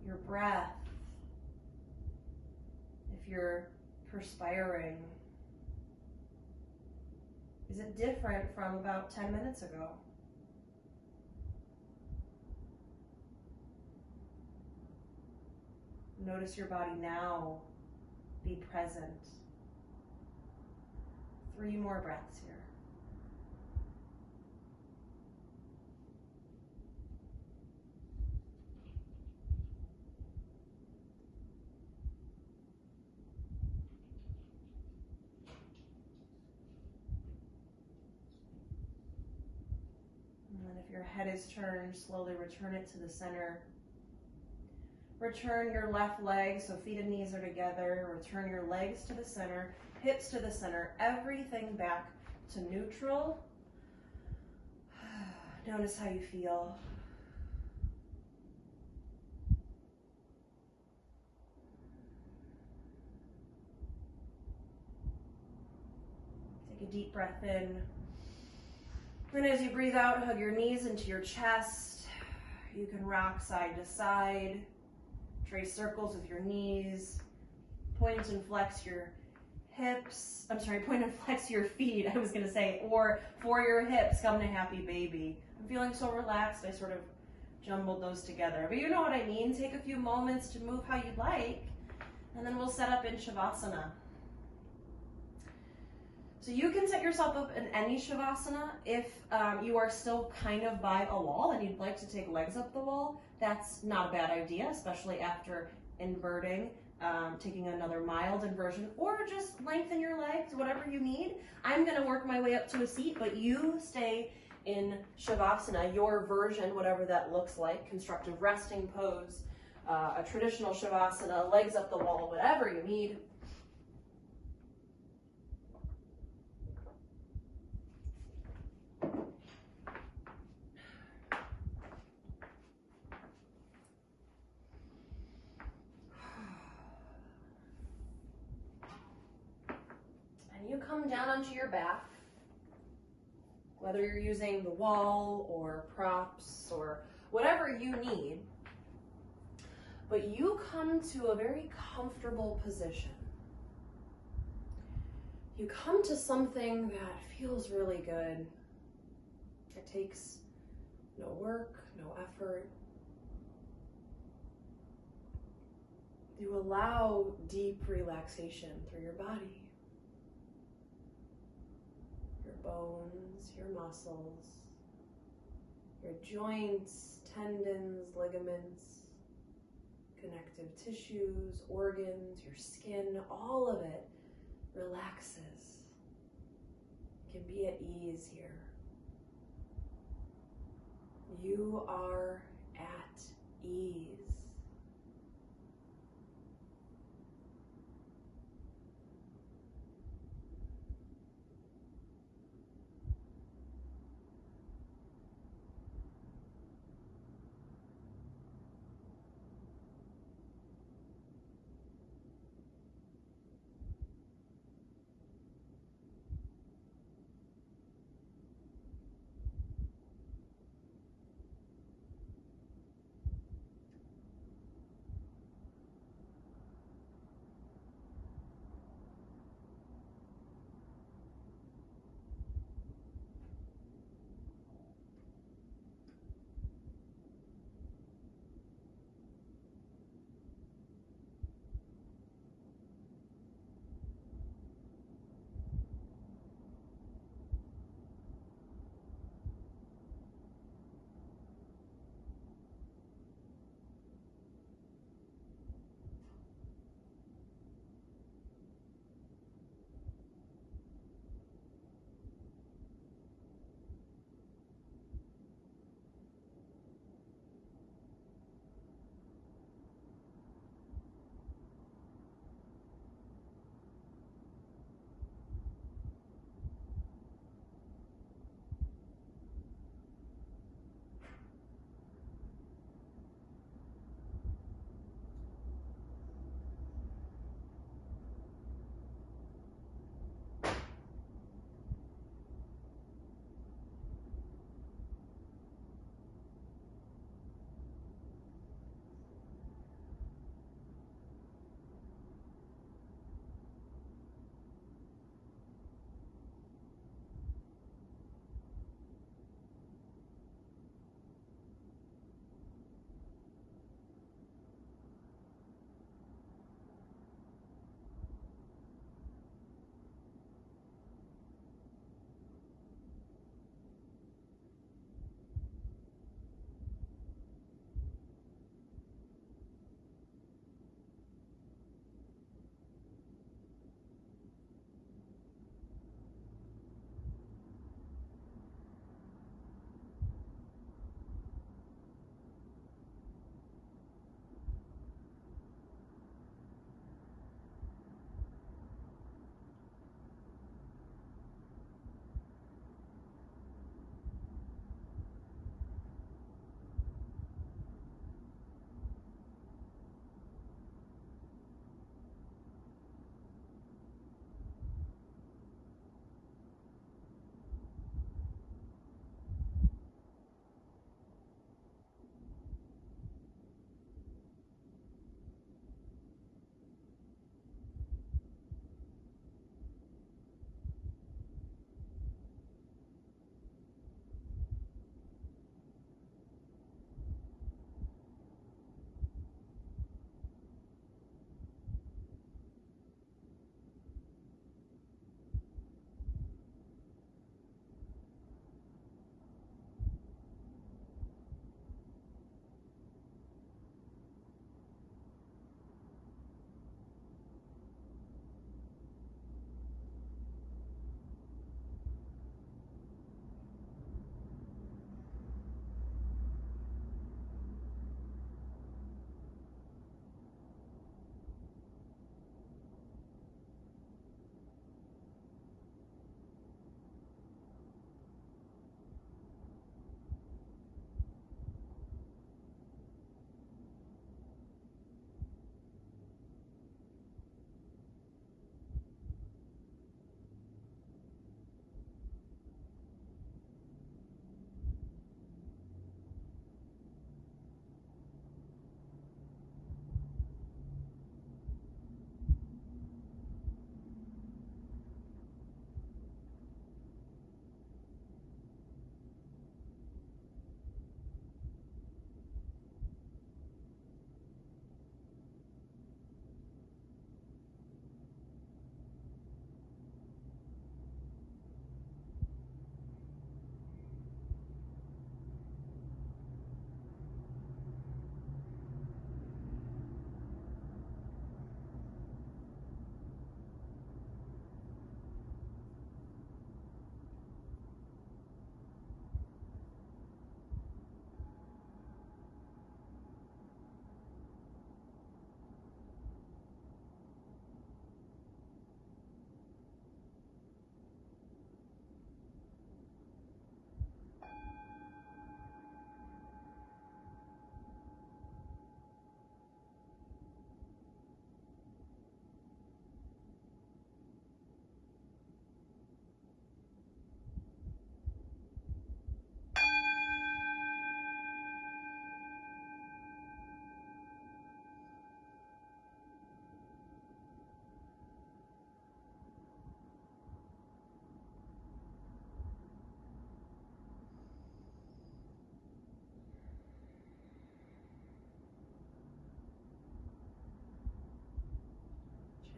your breath, if you're perspiring. Is it different from about 10 minutes ago? Notice your body now. Be present. 3 more breaths here. And then if your head is turned, slowly return it to the center. Return your left leg, so feet and knees are together. Return your legs to the center, hips to the center, everything back to neutral. Notice how you feel. Take a deep breath in. And as you breathe out, hug your knees into your chest. You can rock side to side. Trace circles with your knees. Point and flex your hips. Point and flex your feet, I was going to say. Or for your hips, come to happy baby. I'm feeling so relaxed, I sort of jumbled those together. But you know what I mean. Take a few moments to move how you'd like. And then we'll set up in Shavasana. So you can set yourself up in any Shavasana. If you are still kind of by a wall and you'd like to take legs up the wall, that's not a bad idea, especially after inverting, taking another mild inversion, or just lengthen your legs, whatever you need. I'm gonna work my way up to a seat, but you stay in Shavasana, your version, whatever that looks like, constructive resting pose, a traditional Shavasana, legs up the wall, whatever you need. You come down onto your back, whether you're using the wall or props or whatever you need, but you come to a very comfortable position. You come to something that feels really good. It takes no work, no effort. You allow deep relaxation through your body. Bones, your muscles, your joints, tendons, ligaments, connective tissues, organs, your skin, all of it relaxes. You can be at ease here. You are at ease.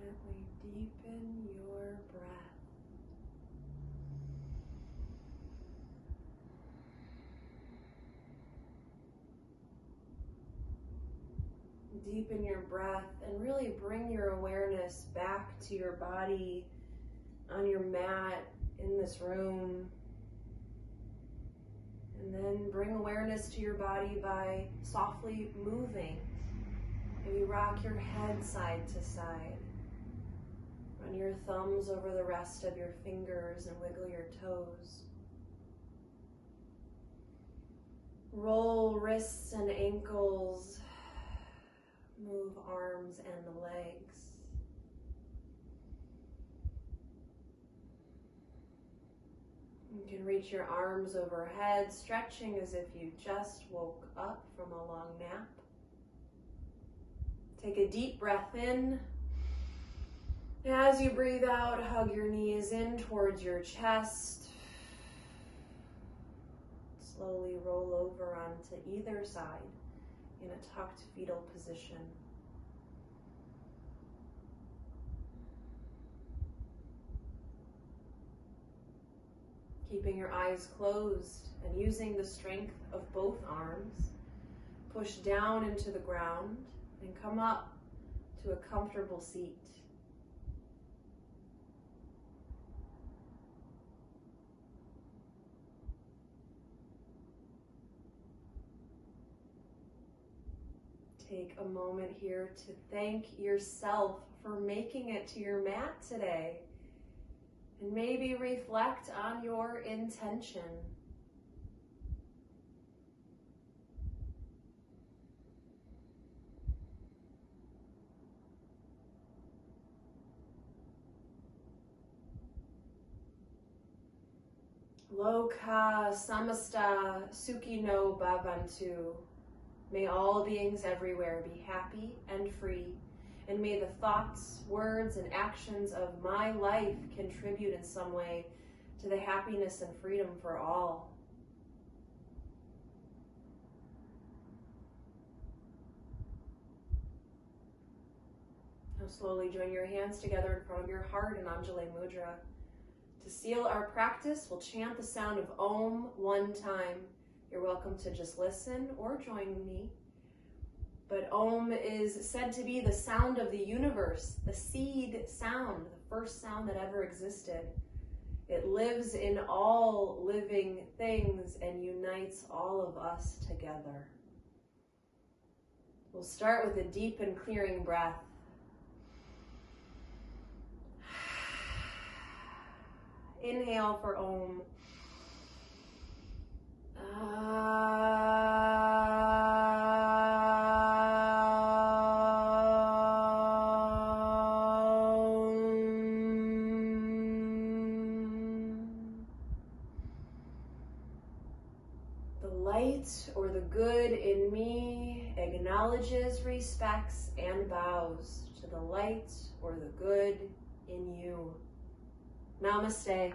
Gently deepen your breath. Deepen your breath and really bring your awareness back to your body on your mat in this room. And then bring awareness to your body by softly moving. Maybe rock your head side to side. Run your thumbs over the rest of your fingers and wiggle your toes. Roll wrists and ankles. Move arms and the legs. You can reach your arms overhead, stretching as if you just woke up from a long nap. Take a deep breath in. As you breathe out, hug your knees in towards your chest. Slowly roll over onto either side in a tucked fetal position. Keeping your eyes closed and using the strength of both arms, push down into the ground and come up to a comfortable seat. Take a moment here to thank yourself for making it to your mat today. And maybe reflect on your intention. Loka samasta sukhino bhavantu. May all beings everywhere be happy and free, and may the thoughts, words, and actions of my life contribute in some way to the happiness and freedom for all. Now slowly join your hands together in front of your heart in Anjali Mudra. To seal our practice, we'll chant the sound of Om one time. You're welcome to just listen or join me. But Om is said to be the sound of the universe, the seed sound, the first sound that ever existed. It lives in all living things and unites all of us together. We'll start with a deep and clearing breath. Inhale for Om. The light or the good in me acknowledges, respects, and bows to the light or the good in you. Namaste.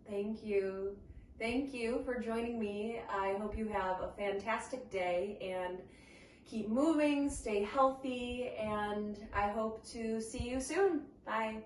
Thank you. Thank you for joining me. I hope you have a fantastic day and keep moving, stay healthy, and I hope to see you soon. Bye.